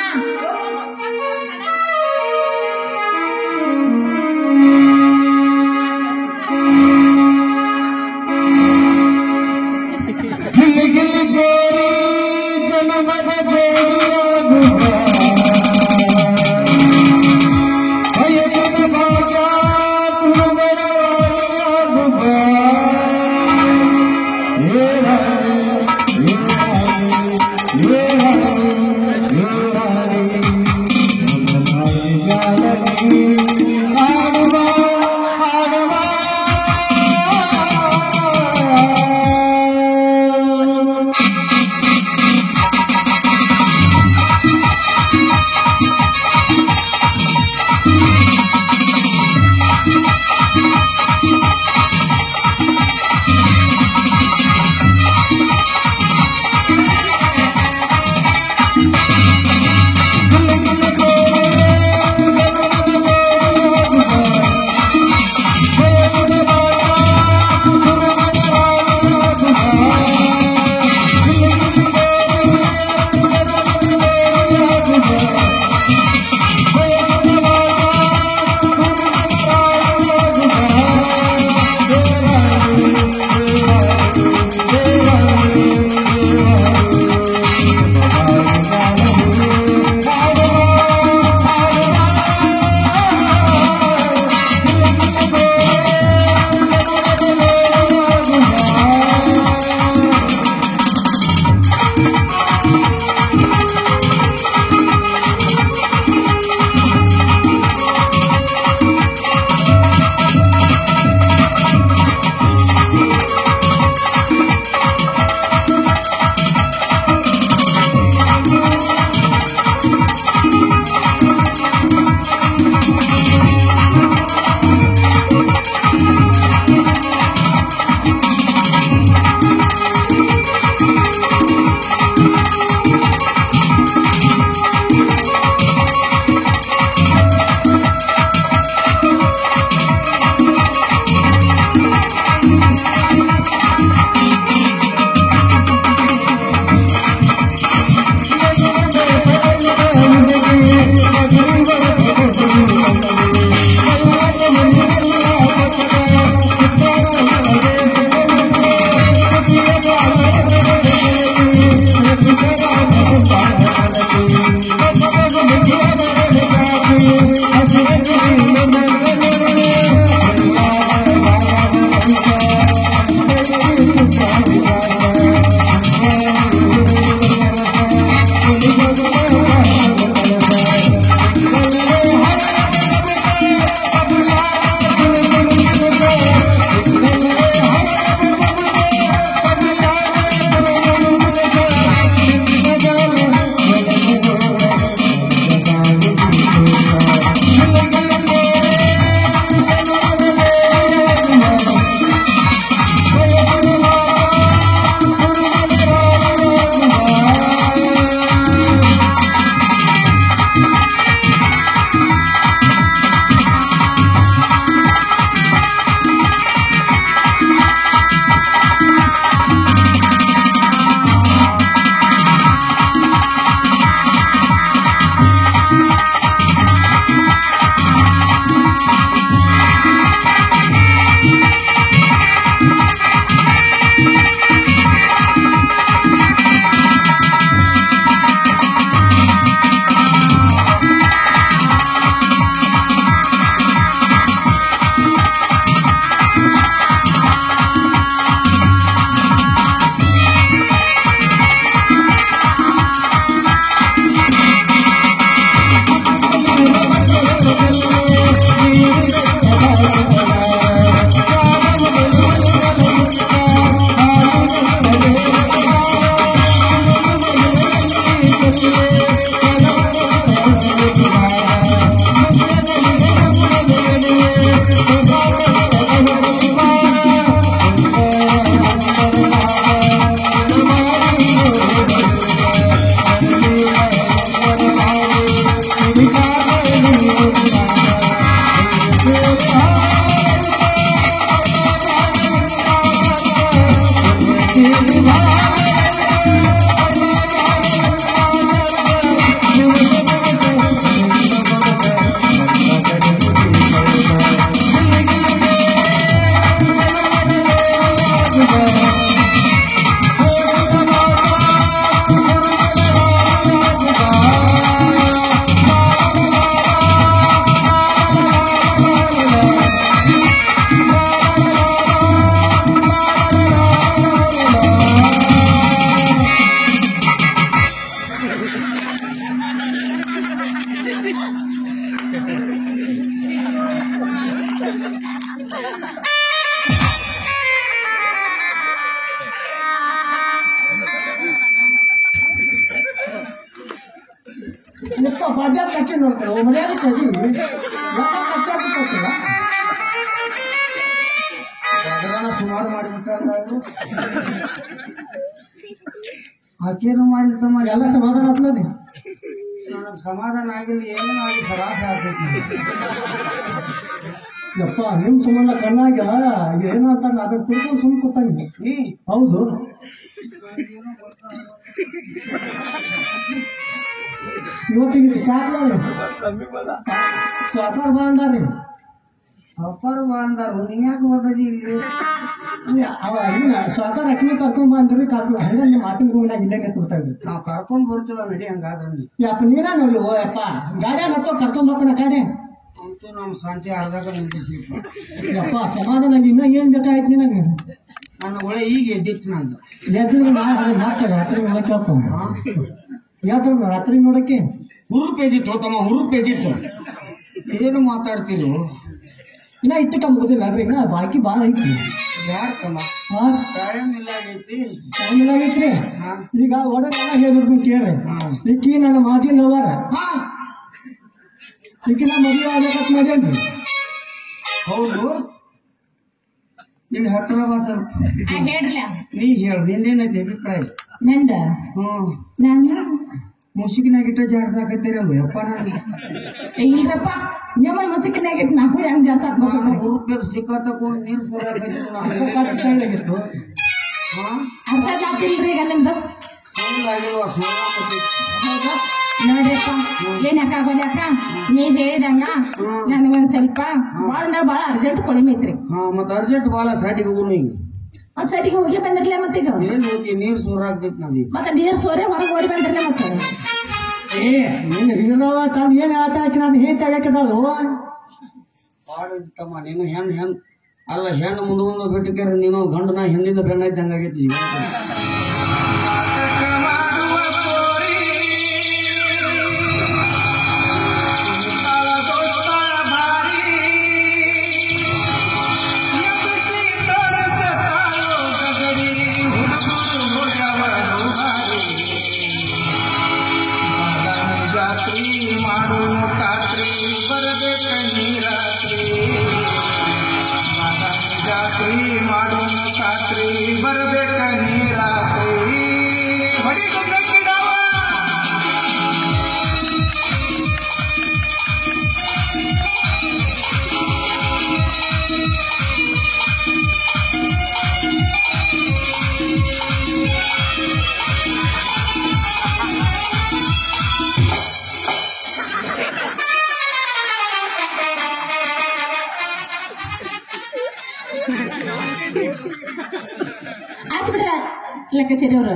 ಎಷ್ಟು ಬಾಜಾ ಕಚ್ಚಿ ನೋಡ್ತಾರೆ ಮರ್ಯಾದೆ ಕಚ್ಚಿ ಕಚ್ಚಾಕ ಕಚ್ಚಿಲ್ಲ ಸಾಧಾರಣ ಸುಮಾರು ಮಾಡಿಬಿಟ್ಟಾರ ಆಕೇನು ಮಾಡಿರ್ತಮ್ಮ ಎಲ್ಲ ಸಮಾಧಾನ ಆಗ್ತದೆ ನನಗೆ ಸಮಾಧಾನ ಆಗಿಲ್ಲ ಏನೇನು ಆಗಿ ಸರಾಸ ಆಗ್ತೈತಿ ಯಪ್ಪ ನಿಮ್ ಸಂಬಂಧ ಕಣ್ಣಾಗ ಏನು ಅಂತ ಅದನ್ನ ತಿಳ್ಕೊಂಡು ಸುಮ್ಮನೆ ಕೂತಾನೆ ನೀ ಹೌದು ಇವತ್ತಿಗೆ ಸಾಕ್ಲಾರ ಸಾಕಾರ ಬಾ ಅಂದಾರೆ ಸಾವುಕಾರ ಬಾ ಅಂದಾರು ನೀ ಯಾಕೆ ಓದದಿ ಇಲ್ಲಿ ಅವ ಇಲ್ಲ ಸಾಕಾರ ಅಕ್ಕಿನ ಕರ್ಕೊಂಡ್ ಬಾ ಅಂದ್ರಿ ಕಾಕು ಹಂಗ ನಿಮ್ಮ ಮಾತಿನ ಗುಂಡಾಗ ಇದ್ದಂಗೆ ಕೂತಾ ಇದ್ರಿ ನಾವು ಕರ್ಕೊಂಡ್ ಬರ್ತಿಲ್ಲ ನಡಿ ಹಂಗಾದ್ರೆ ನೀ ಯಪ್ಪ ನೀರ ನೋಡಿ ಓ ಯಪ್ಪ ಗಾಡಿ ಹತ್ತೋ ಕರ್ಕೊಂಡ್ ಹೋಗೋಣ ಕಡೆ ಅಂತೂ ನಮ್ಮ ಶಾಂತಿ ಅರ್ಧಕ ನಿಂತಿಸಿಪ್ಪ ಯಪ್ಪ ಸಮಾಧಾನ ಇನ್ನ ಏನ್ ಬೇಕಾಯ್ತು ನಿನಗೆ ನನ್ನ ಒಳ್ಳೆ ಈಗ ಎದ್ದಿತ್ತು ನಂದು ಎದ್ದು ಮತ್ತೆ ರಾತ್ರಿ ನೋಡಕ್ಕೆ ಹೋಗ್ತಾವ ಯಾವ್ದು ರಾತ್ರಿ ನೋಡಕ್ಕೆ ಹುರುಪ್ ಎದ್ದಿತ್ತು ತಮ್ಮ ಹುರುಪ್ ಎದ್ದಿತ್ತು ಏನು ಮಾತಾಡ್ತೀರಿ ಇನ್ನ ಇತ್ತಕ್ಕ ಮುಗುದಿಲ್ಲ ಅಲ್ರಿ ಇನ್ನ ಬಾಕಿ ಭಾಳ ಐತಿ ಯಾರು ತಮ್ಮ ಹಾ ಟೈಮ್ ಇಲ್ಲ ಆಗೈತಿ ಆಗೈತ್ರಿ ಹಾ ಈಗ ಒಡನೆಲ್ಲ ಹೇಳ್ಬಿಡ್ತೀನಿ ಕೇಳ್ರಿ ಈಕಿ ನನ್ನ ಮಾತಿನ ಲವರ ಹಾ ಈಕಿ ನಾ ಮದುವೆ ಆಗ್ಬೇಕಂತ ಮಾಡ್ಯಾನ್ರಿ ಹೌದು ನಿನ್ ಹತ್ತಿರ ಬಾ ಸ್ವಲ್ಪ ಹೇಳ್ರಲ್ಲ ನೀ ಹೇಳ ನಿಂದೇನೈತಿ ಅಭಿಪ್ರಾಯ ನಂದ ನಾನು ಮುಸುಕಿನಾಗಿಟ್ಟ ಜಾಡ್ಸಾಕತ್ತೀರಿ ಅಲ್ವ ಯಪ್ಪ ನಾನು ಇಲ್ಲಪ್ಪ ನಿಮ್ಮ ಮುಸುಕಿನಾಗ ನಾವು ಹೆಂಗ್ ಜಾಸ್ತಿ ಹುರುಪೇದ ಸಿಕ್ಕತ್ತಕೊಂಡು ನೀರು ಕಚ್ಚ ಸೈಡ್ ಆಗಿತ್ತು ಹಾ ಅರ್ಸಾಗ್ಲಾತಿಲ್ರಿ ಈಗ ನಿಮ್ದು ಸುಳ್ಳಾಗಿಲ್ವಾ ಸುಳ್ಳ ನೋಡ್ರಿಪ್ಪ ಏನ್ ಯಾಕಾಗೋಲ್ಲ ಅಕ್ಕ ನೀವ್ ಹೇಳಿದಂಗ ನನಗೊಂದ್ ಸ್ವಲ್ಪ ಭಾಳ ಅಂದ್ರೆ ಭಾಳ ಅರ್ಜೆಂಟ್ ಕೊಡಿಮೆ ಐತ್ರಿ ಹಾ ಮತ್ತ ಅರ್ಜೆಂಟ್ ಬಾಲ ಸಾಟಿಗೆ ಹೋಗುನು ಹಿಂಗ ಒಂದ್ ಸೈಟಿಗೆ ಹೋಗಿ ಬಂದಿರ್ಲ ಮತ್ತೀಗ ಏನ್ ಹೋಗಿ ನೀರ್ ಸೂರಾಗ್ತೈತಿ ನದಿ ಮತ್ತೆ ನೀರ್ ಸೋರೆ ಹೊರಗೆ ಓಡಿ ಬಂದಿರ್ಲ ಮತ್ತೆ ಏ ನೀನು ಹಿರಿದವ ತಂದು ಏನು ಹೇಳ್ತಾ ನಾನು ಹೇಗೆ ತೆಗಕ್ಕದಾಳು ತಮ್ಮ ನೀನು ಹೆಣ್ ಅಲ್ಲ ಹೆಣ್ಣು ಮುಂದೆ ಬಿಟ್ಟಿಕ್ಯಾರ ನೀನು ಗಂಡನ ಹಿಂದಿಂದ ಬೆನ್ನೈತಿ ಹಂಗಾಗೈತಿ ಆಯ್ತು ಬಿಡ್ರ ಲೆಕ್ಕಾಚಾರಿ ಅವ್ರು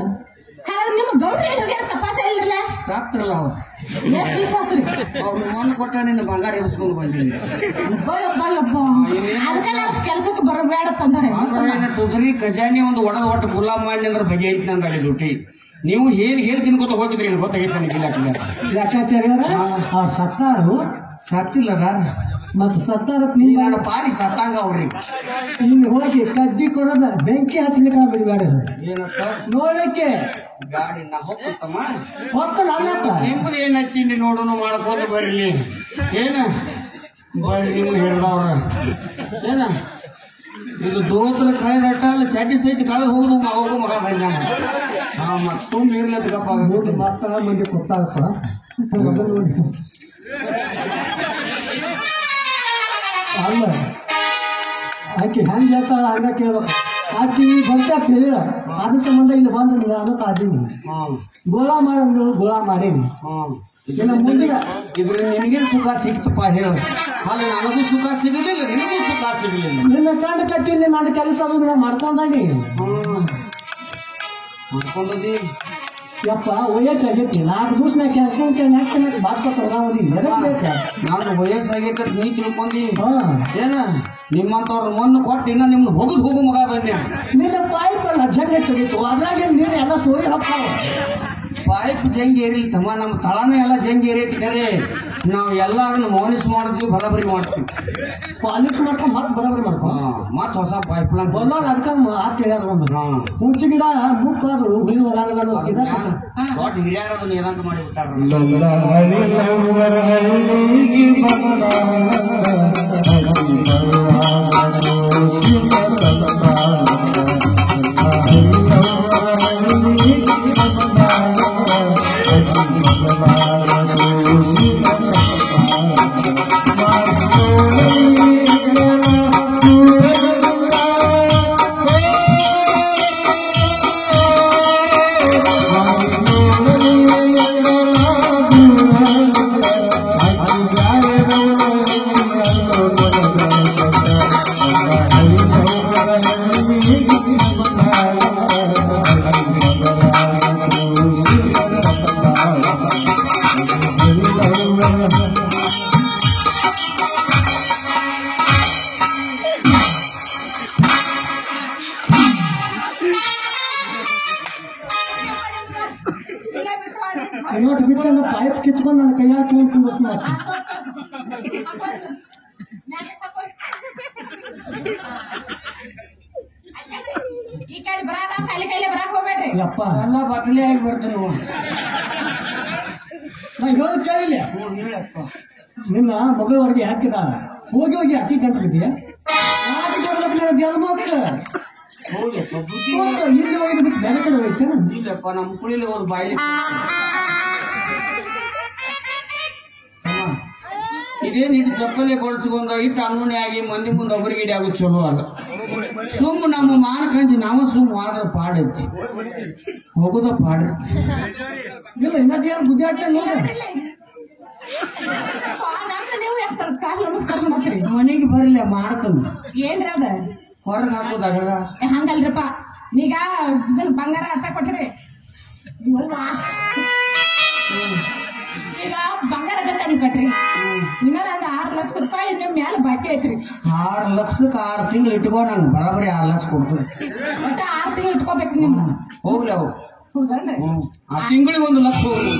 ನಿಮ್ಮ ಗೌಡ್ರಿ ಹೋಗ್ಯಾರ ತಪಾಸ ಇಲ್ರಲ್ಲ ಸಾಕ್ತಿರಲ್ಲ ಅವ್ರು ಎಷ್ಟು ದಿವಸ ಆತ್ರಿ ಅವ್ರು ಮಣ್ಣು ಕೊಟ್ಟ ನಿನ್ನ ಬಂಗಾರ ಎಬ್ಸ್ಕೊಂಡು ಬಂದೀನಿ ಅದಕ್ಕೆ ನಾವು ಕೆಲಸಕ್ಕೆ ಬರಬೇಡ ತಂದಾರೆ ಆದ್ರೆ ತುದ್ರಿ ಖಜಾನೆ ಒಂದು ಒಡದ ಒಟ್ಟು ಗುಲಾಮ್ ಮಾಡಿ ಅಂದ್ರೆ ಬಗೆ ಐತಿ ನಂದಾಗಿ ದುಡ್ಡಿ ನೀವು ಹೇಳಿ ತಿನ್ಕೋತ ಹೋಗಿದ್ರಿ ಗೊತ್ತಾಗೈತೆ ನನಗೆ ಲೆಕ್ಕಾಚಾರ್ಯ ಅವ್ರು ಸತ್ತಾರು ಸತ್ತಿಲ್ಲದ ಮತ್ತೆ ಸತ್ತಾರ ನೀ ನನ್ನ ಪಾರಿ ಸತ್ತಾಂಗ ಅವ್ರಿಗೆ ಇನ್ನು ಹೋಗಿ ಕದ್ದಿ ಕೊಡೋದ ಬೆಂಕಿ ಹಚ್ಚಲಿಕ್ಕೆ ಬಿಡಬೇಡ ಏನತ್ತ ನೋಡಕ್ಕೆ ಗಾಡಿ ನಾ ಹೋಗ್ತಮ್ಮ ಹೊತ್ತು ನನ್ನತ್ತ ನಿಮ್ದು ಏನ್ ಹಚ್ಚಿಂಡಿ ನೋಡೋಣ ಮಾಡ್ಕೋತ ಬರ್ಲಿ ಏನ ಬರ್ರಿ ನೀವು ಹೇಳ್ದವ್ರ ಏನ ಇದು ದೋತ್ರ ಕಳೆದಟ್ಟ ಅಲ್ಲ ಚಡ್ಡಿ ಸಹಿತ ಕಳೆದು ಹೋಗುದು ಹೋಗೋ ಮಗ ಬಂದ ಮತ್ ತುಂಬ ಇರ್ಲತ್ತಪ್ಪ ಮೂರು ಮಾತ್ರ ಮಂದಿ ಗೊತ್ತಾಗಪ್ಪ ಅಲ್ಲ ಆಕೆ ಹೆಂಗ್ ಹೇಳ್ತಾಳ ಹಂಗ ಕೇಳ್ಬೇಕು ಆಕಿ ಬಂತ ಕೇಳ ಅದ್ರ ಸಂಬಂಧ ಇಲ್ಲಿ ಬಂದು ನಾನು ಕಾದೀನಿ ಗೋಳಾ ಮಾಡಂದ್ರು ಗೋಳಾ ಮಾಡೀನಿ ಇನ್ನು ಮುಂದಿನ ಇದ್ರ ನಿನಗೇನು ಸುಖ ಸಿಕ್ತಪ್ಪ ಹೇಳು ಅಲ್ಲ ನನಗೂ ಸುಖ ಸಿಗಲಿಲ್ಲ ನಿನಗೂ ಸುಖ ಸಿಗಲಿಲ್ಲ ನಿನ್ನ ಕಂಡು ಕಟ್ಟಿಲ್ಲಿ ನನ್ನ ಕೆಲಸ ಮಾಡ್ಕೊಂಡಾಗಿ ಮಾಡ್ಕೊಂಡದಿ ಯಪ್ಪ ವಯಸ್ಸಾಗೈತಿ 4 ದಿವಸ ನಾ ಕೆಲಸ ಬಾಸ್ಕೊತಾವಲ್ಲಿ ಎದಕ್ ಬೇಕ ನಾನು ವಯಸ್ಸಾಗೈತೆ ನೀ ತಿಳ್ಕೊಂಡಿ ಹಾ ಏನ ನಿಮ್ಮಂತವ್ರ ಮಣ್ಣು ಕೊಟ್ಟು ಇನ್ನ ನಿಮ್ನ ಹೋಗು ಮಗ ಬನ್ನಿ ನಿನ್ನ ಪಾಯಿಪಲ್ಲ ಜಂಗೆ ತೆಗಿತು ಅದ್ರಾಗ ನೀರು ಎಲ್ಲ ಸೋರಿ ಹಾಕ್ತಾವ ಪಾಯಿಪ್ ಜಂಗಿ ಏರಿಲ್ಲ ತಮ್ಮ ನಮ್ಮ ತಳನೇ ಎಲ್ಲ ಜಂಗಿ ಏರೈತಿ ಕರೆ ನಾವು ಎಲ್ಲಾರನ್ನು ಮೌನಿಸ್ ಮಾಡಿದ್ವಿ ಬರಬರಿ ಮಾಡ್ತೀವಿ ಪಾಲಿಶ್ ಮಾಡ್ಕೊಂಡು ಮತ್ತೆ ಬರೋಬರಿ ಮಾಡ್ಕೊ ಮತ್ ಹೊಸ ಪೈಪ್ಲೈನ್ ಬಂದಾಗ ಅದಕ್ಕೆ ಮಾತು ಹೇಳ್ಯಾರ ಒಂದು ಹುಂಚಿ ಗಿಡ ಮುಕ್ಕಾದ್ರು ದೊಡ್ಡ ಹಿರಿಯರದನ್ನ ಏನಂತ ಮಾಡಿಬಿಟ್ಟಾರ ನೋಟ್ ಬಿಟ್ಟು ಪಾಯಪ್ ಕಿತ್ಕೊಂಡು ನನ್ನ ಕೈ ಹಾಕಿ ಈ ಕೈ ಬರಾದ ಕೈಲಿ ಬರಾಕ್ ಹೋಗ್ಬೇಡ್ರಿ ಯಪ್ಪ ಎಲ್ಲ ಬದಲಿ ಆಗಿ ಬರ್ತೀನಿ ನಾ ಹೇಳೋದು ಕೇಳಿಲ್ಲ ಹೇಳಪ್ಪ ನಿನ್ನ ಮಗಳವರೆಗೆ ಹಾಕಿದ ಹೋಗಿ ಹೋಗಿ ಅಕ್ಕಿ ಕಂಡಿದ್ದೀಯ ಜನ್ಮ ಹೌದಪ್ಪ ಬುದ್ಧಿ ಇಲ್ಲಿ ಹೋಗಿ ಬಿಟ್ಟು ಬೇರೆ ಕಡೆ ಹೋಯ್ತೇನ ಇಲ್ಲಪ್ಪ ನಮ್ಮ ಕುಳಿಲಿ ಅವ್ರು ಬಾಯಿಲಿ ಇದೇನು ಇಟ್ಟು ಚಪ್ಪಲಿ ಬಡಿಸ್ಕೊಂಡ ಇಟ್ಟು ಅಂಗಡಿ ಆಗಿ ಮಂದಿ ಮುಂದೆ ಒಬ್ಬರಿಗೆ ಆಗೋದು ಚಲೋ ಅಲ್ಲ ಸುಮ್ಮ ನಮ್ಮ ಮಾನ ಕಂಚಿ ನಾವು ಸುಮ್ಮ ಆದ್ರೆ ಪಾಡೈತಿ ಹೋಗೋದ ಪಾಡ್ರಿ ಇಲ್ಲ ಇನ್ನೊಂದು ಏನು ಬುದ್ಧಿ ಆಗ್ತಾ ನೋಡ ನೀವು ಯಾಕೆ ಕಾಲು ನಮಸ್ಕಾರ ಮಾಡ್ತೀರಿ ಮನೆಗೆ ಬರಲ್ಲ ಮಾಡ್ತಾನ ಏನ್ರಿ ಅದ ಹೊರಗೆ ಹಾಕೋದಾಗ ಹಂಗಲ್ರಿಪ್ಪ ಈಗ ಇದನ್ನ ಬಂಗಾರ ಅರ್ಥ ಕೊಟ್ರಿ ಈಗ ಬಂಗಾರ ತಂದು ಕಟ್ರಿ ಇನ್ನ ನಂದು 6 ಲಕ್ಷ ರೂಪಾಯಿ ನಿಮ್ ಮ್ಯಾಲ ಬಾಕಿ ಐತ್ರಿ 6 ಲಕ್ಷಕ್ಕೆ 6 ತಿಂಗಳು ಇಟ್ಕೋ ನಂಗೆ ಬರಾಬರಿ 6 ಲಕ್ಷ ಕೊಡ್ತೀನಿ ಒಟ್ಟ 6 ತಿಂಗಳು ಇಟ್ಕೋಬೇಕು ನಿಮ್ನ ಹೋಗ್ಲಿ ಅವು ಹೌದನ್ರಿ ಆ ತಿಂಗಳಿಗೆ 1 ಲಕ್ಷ ಹೋಗ್ಲಿ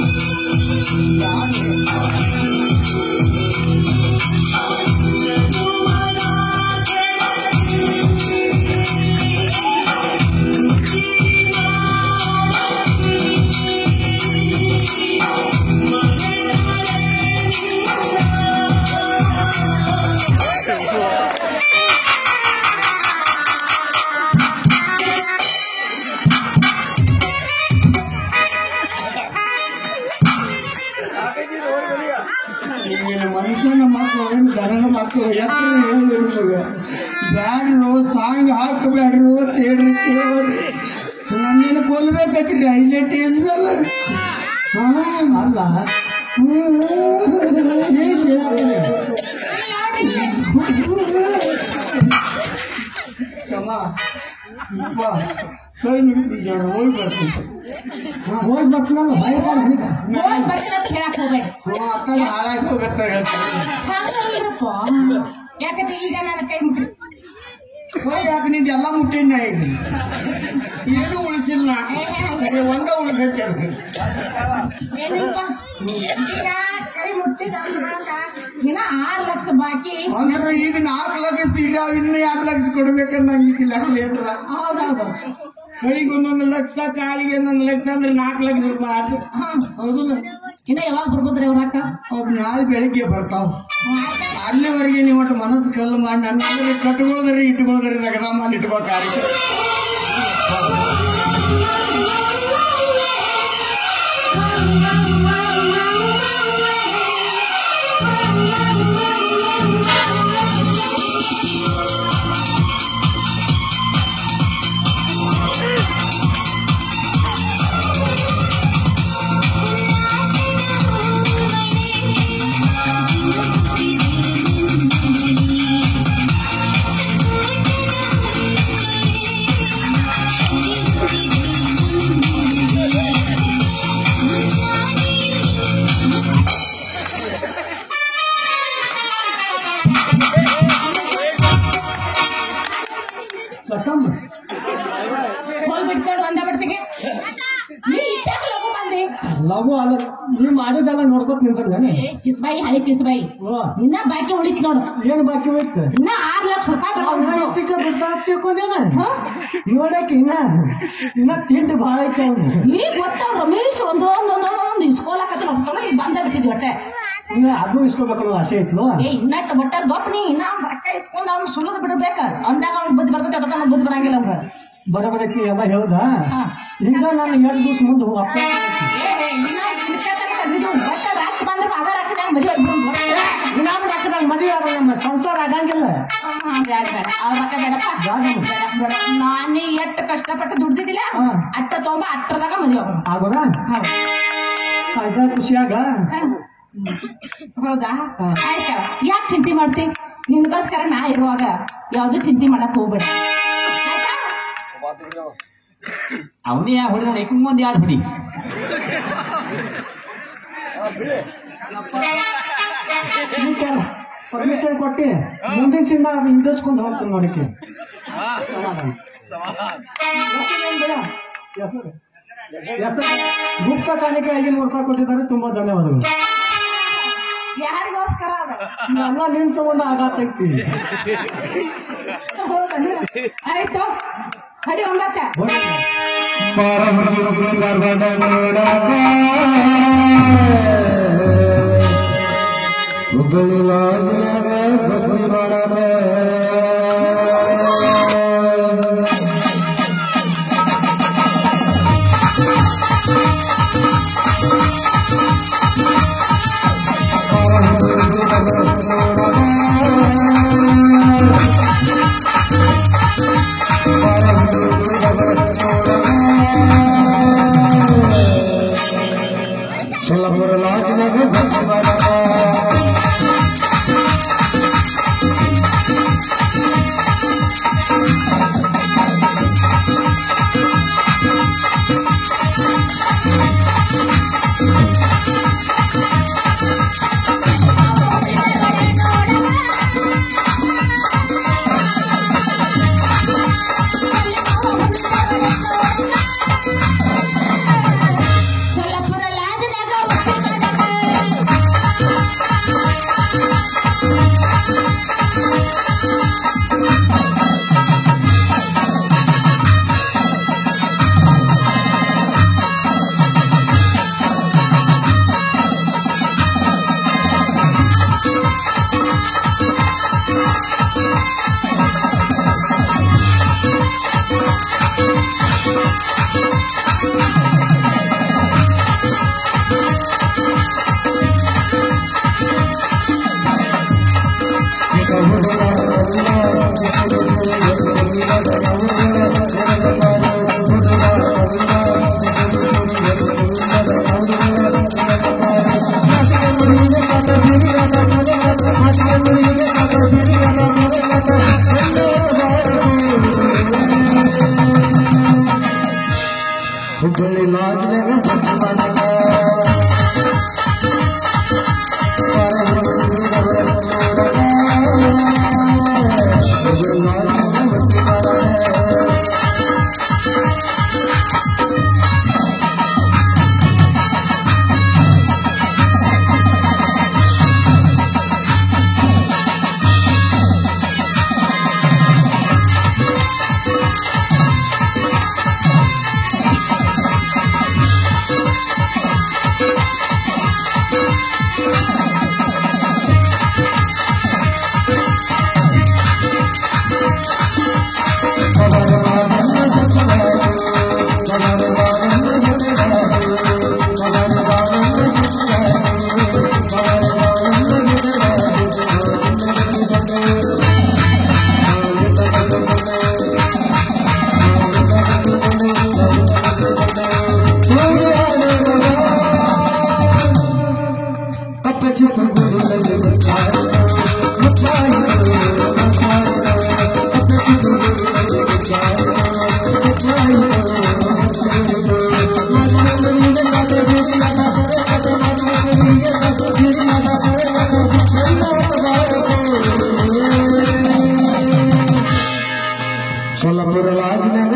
ಮನುಷ್ಯನ ಮಕ್ಕಳು ಏನು ಜನನ ಮಕ್ಕಳು ಎತ್ತರ ಹೇಳಿಬಿಡುತ್ತವೆ ಬ್ಯಾಡ್ರು ಸಾಂಗ್ ಹಾಕಬ್ಯಾಡ್ರು ಚೇಡ್ರಿ ಕೇಳ್ರಿ ನನ್ನೇನು ಕೊಲ್ಬೇಕತ್ರಿ ಇಲ್ಲೇ ಟೇಜ್ ಮೇಲೆ ಅಲ್ಲ ಕೈ ನಿಂತಿದ್ದಾರ ಹೋಗಿ ಬರ್ತೀನಿ ಹೋಗಿ ಬರ್ತೀನಲ್ಲ ಭಯಪಾಡ ಹೇಳಕ್ ಹೋಗ್ಬೇಡಿ ಅಕ್ಕ ಹಾಳಾಗಿ ಹೋಗತ್ತ ಹೇಳ್ತಾರೆ ಹಂಗಲ್ರಪ್ಪ ಯಾಕಂದ್ರೆ ಈಗ ನನ್ನ ಕೈ ಮುಟ್ರಿ ಯಾಕೆ ನಿಂದ ಎಲ್ಲ ಮುಟ್ಟಿನ ಈಗ ಏನು ಉಳಿಸಿಲ್ಲ ಒಂದ ಉಳಿಸೈತೆ ಅದಕ್ಕೆ ಏನಿಲ್ಪ ಈಗ ಕೈ ಮುಟ್ಟಿದ ಇನ್ನ 6 ಲಕ್ಷ ಬಾಕಿ ಅಂದ್ರೆ ಈಗ 4 ಲಕ್ಷ ಈಗ ಇನ್ನು 2 ಲಕ್ಷ ಕೊಡ್ಬೇಕಂತ ನಂಗೆ ಈಗ ಲೆಕ್ಕ ಹೇಳ್ರ ಹೌದೌದು ಕೈಗೆ 1 ಲಕ್ಷ ಕಾಲಿಗೆ 1 ಲಕ್ಷ ಅಂದ್ರೆ 4 ಲಕ್ಷ ರೂಪಾಯಿ ಆಯ್ತು ಹೌದಲ್ಲ ಇನ್ನ ಯಾವಾಗ ಬರ್ಬೋದ್ರಿ ಅವ್ರ ಅಕ್ಕ ಅವ್ ನಾಳೆ ಬೆಳಿಗ್ಗೆ ಬರ್ತಾವ ಅಲ್ಲಿವರೆಗೆ ನೀವು ಒಟ್ಟು ಮನಸ್ಸು ಕಲ್ಲು ಮಾಡಿ ನನ್ನ ಕಟ್ಕೊಳ್ಳೋದ್ರಿ ಇಟ್ಕೊಳ್ಳೋದ್ರಿ ನಗದ ಮಾಡಿ ಇಟ್ಕೋಕಾರಿ ಹೋಲ್ ಬಿಟ್ಕೊಂಡು ಒಂದ ಬಿಡ್ತೀವಿ ನೀ ಇಟ್ಟಾಗ ಲಗು ಬಂದಿ ಲಘು ಅಲ್ಲ ನೀ ಮಾಡಿದೆಲ್ಲ ನೋಡ್ಕೊತ ನಿಂತಾನೆ ಕಿಸ್ಬಾಯಿ ಹಳಿ ಕಿಸ್ಬಾಯಿ ಇನ್ನ ಬಾಕಿ ಉಳಿತ್ ನೋಡು. ಏನ್ ಬಾಕಿ ಹೋಯ್ತು ಇನ್ನ 6 ಲಕ್ಷ ರೂಪಾಯಿ ಬಿಡ್ತಾಕೊಂಡೇನ ನೋಡಕ್ಕೆ ಇನ್ನ ತಿಂಡಿ ಭಾಳ ಐತೆ ಅವ್ನು. ಈಗ ಗೊತ್ತ ರಮೇಶ್ ಒಂದು ಇಸ್ಕೊಳಕತ್ತ ಬಂದ ಬಿಟ್ಟಿದ್ವಿ ಹೊಟ್ಟೆ. ಇನ್ನ ಅದು ಇಸ್ಕೋಬೇಕಲ್ಲ ಆಸೆ ಐತ್ಲು. ಇನ್ನಟ್ಟು ಹೊಟ್ಟೆ ಗೊಪ್ಪ ನೀ ಇನ್ನ ರೊಕ್ಕ ಇಸ್ಕೊಂಡ್ ಅವ್ನು ಸುಳ್ಳದ್ ಬಿಡ್ಬೇಕ ಅಂದಾಗ ಅವ್ನು ಬುದ್ಧಿ ಬರ್ತೈತೆ ಅದನ್ನ ಬುದ್ಧಿ ಬರಂಗಿಲ್ಲ ಅವ್ಗ. ಬರಬರಕ್ಕೆ ಎಲ್ಲ ಹೇಳ್ದ. ಈಗ ನಾನು 2 ದಿವಸ ಮುಂದೆ ಹೋಗಪ್ಪ ರಾಕ್ ಬಂದ್ರು ಅದ ರಾಕದಾಗ ಮದುವೆ ನಮ್ಮ ರೊಕ್ಕದಾಗ ಮದುವೆ ಆಗ ನಮ್ಮ ಸಂಸಾರ ಆಗಂಗಿಲ್ಲ. ಬೇಡ ಬೇಡ ಅವ್ರ ರೊಕ್ಕ ಬೇಡಪ್ಪ. ನಾನೇ ಎಷ್ಟು ಕಷ್ಟಪಟ್ಟು ದುಡ್ದಿದ್ದಿಲ್ಲ ಅಟ್ಟ ತಗೊಂಬ ಅಟ್ಟದಾಗ ಮದುವೆ ಆಗೋದ ಆಯ್ತಾ ಖುಷಿಯಾಗ. ಹೌದಾ ಆಯ್ತ ಯಾಕೆ ಚಿಂತೆ ಮಾಡ್ತಿ? ನಿನ್ಗೋಸ್ಕರ ನಾ ಇರುವಾಗ ಯಾವ್ದು ಚಿಂತೆ ಮಾಡಕ್ ಹೋಗ್ಬೇಡ. ಅವನೇ ಯಾ ಹೊಡಿ ನೋಡಿ ಮುಂದೆ 2 ಹೊಡಿ. ಪರ್ಮಿಷನ್ ಕೊಟ್ಟಿ ಮುಂದಿನ ಹಿಂದಿಸ್ಕೊಂಡು ಹೋಗ್ತೀನಿ ನೋಡಕ್ಕೆ. ಗುಪ್ತ ಕಾಣಿಕೆ 500 ರೂಪಾಯಿ ಕೊಟ್ಟಿದ್ದಾರೆ. ತುಂಬಾ ಧನ್ಯವಾದಗಳು. ಯಾರಿಗೋಸ್ಕರ ನನ್ನ ನಿನ್ ಸಂಬಂಧ ಆಗತ್ತೈತಿ. ಆಯ್ತು ಹಡಿ 9 सोलापुर लाज में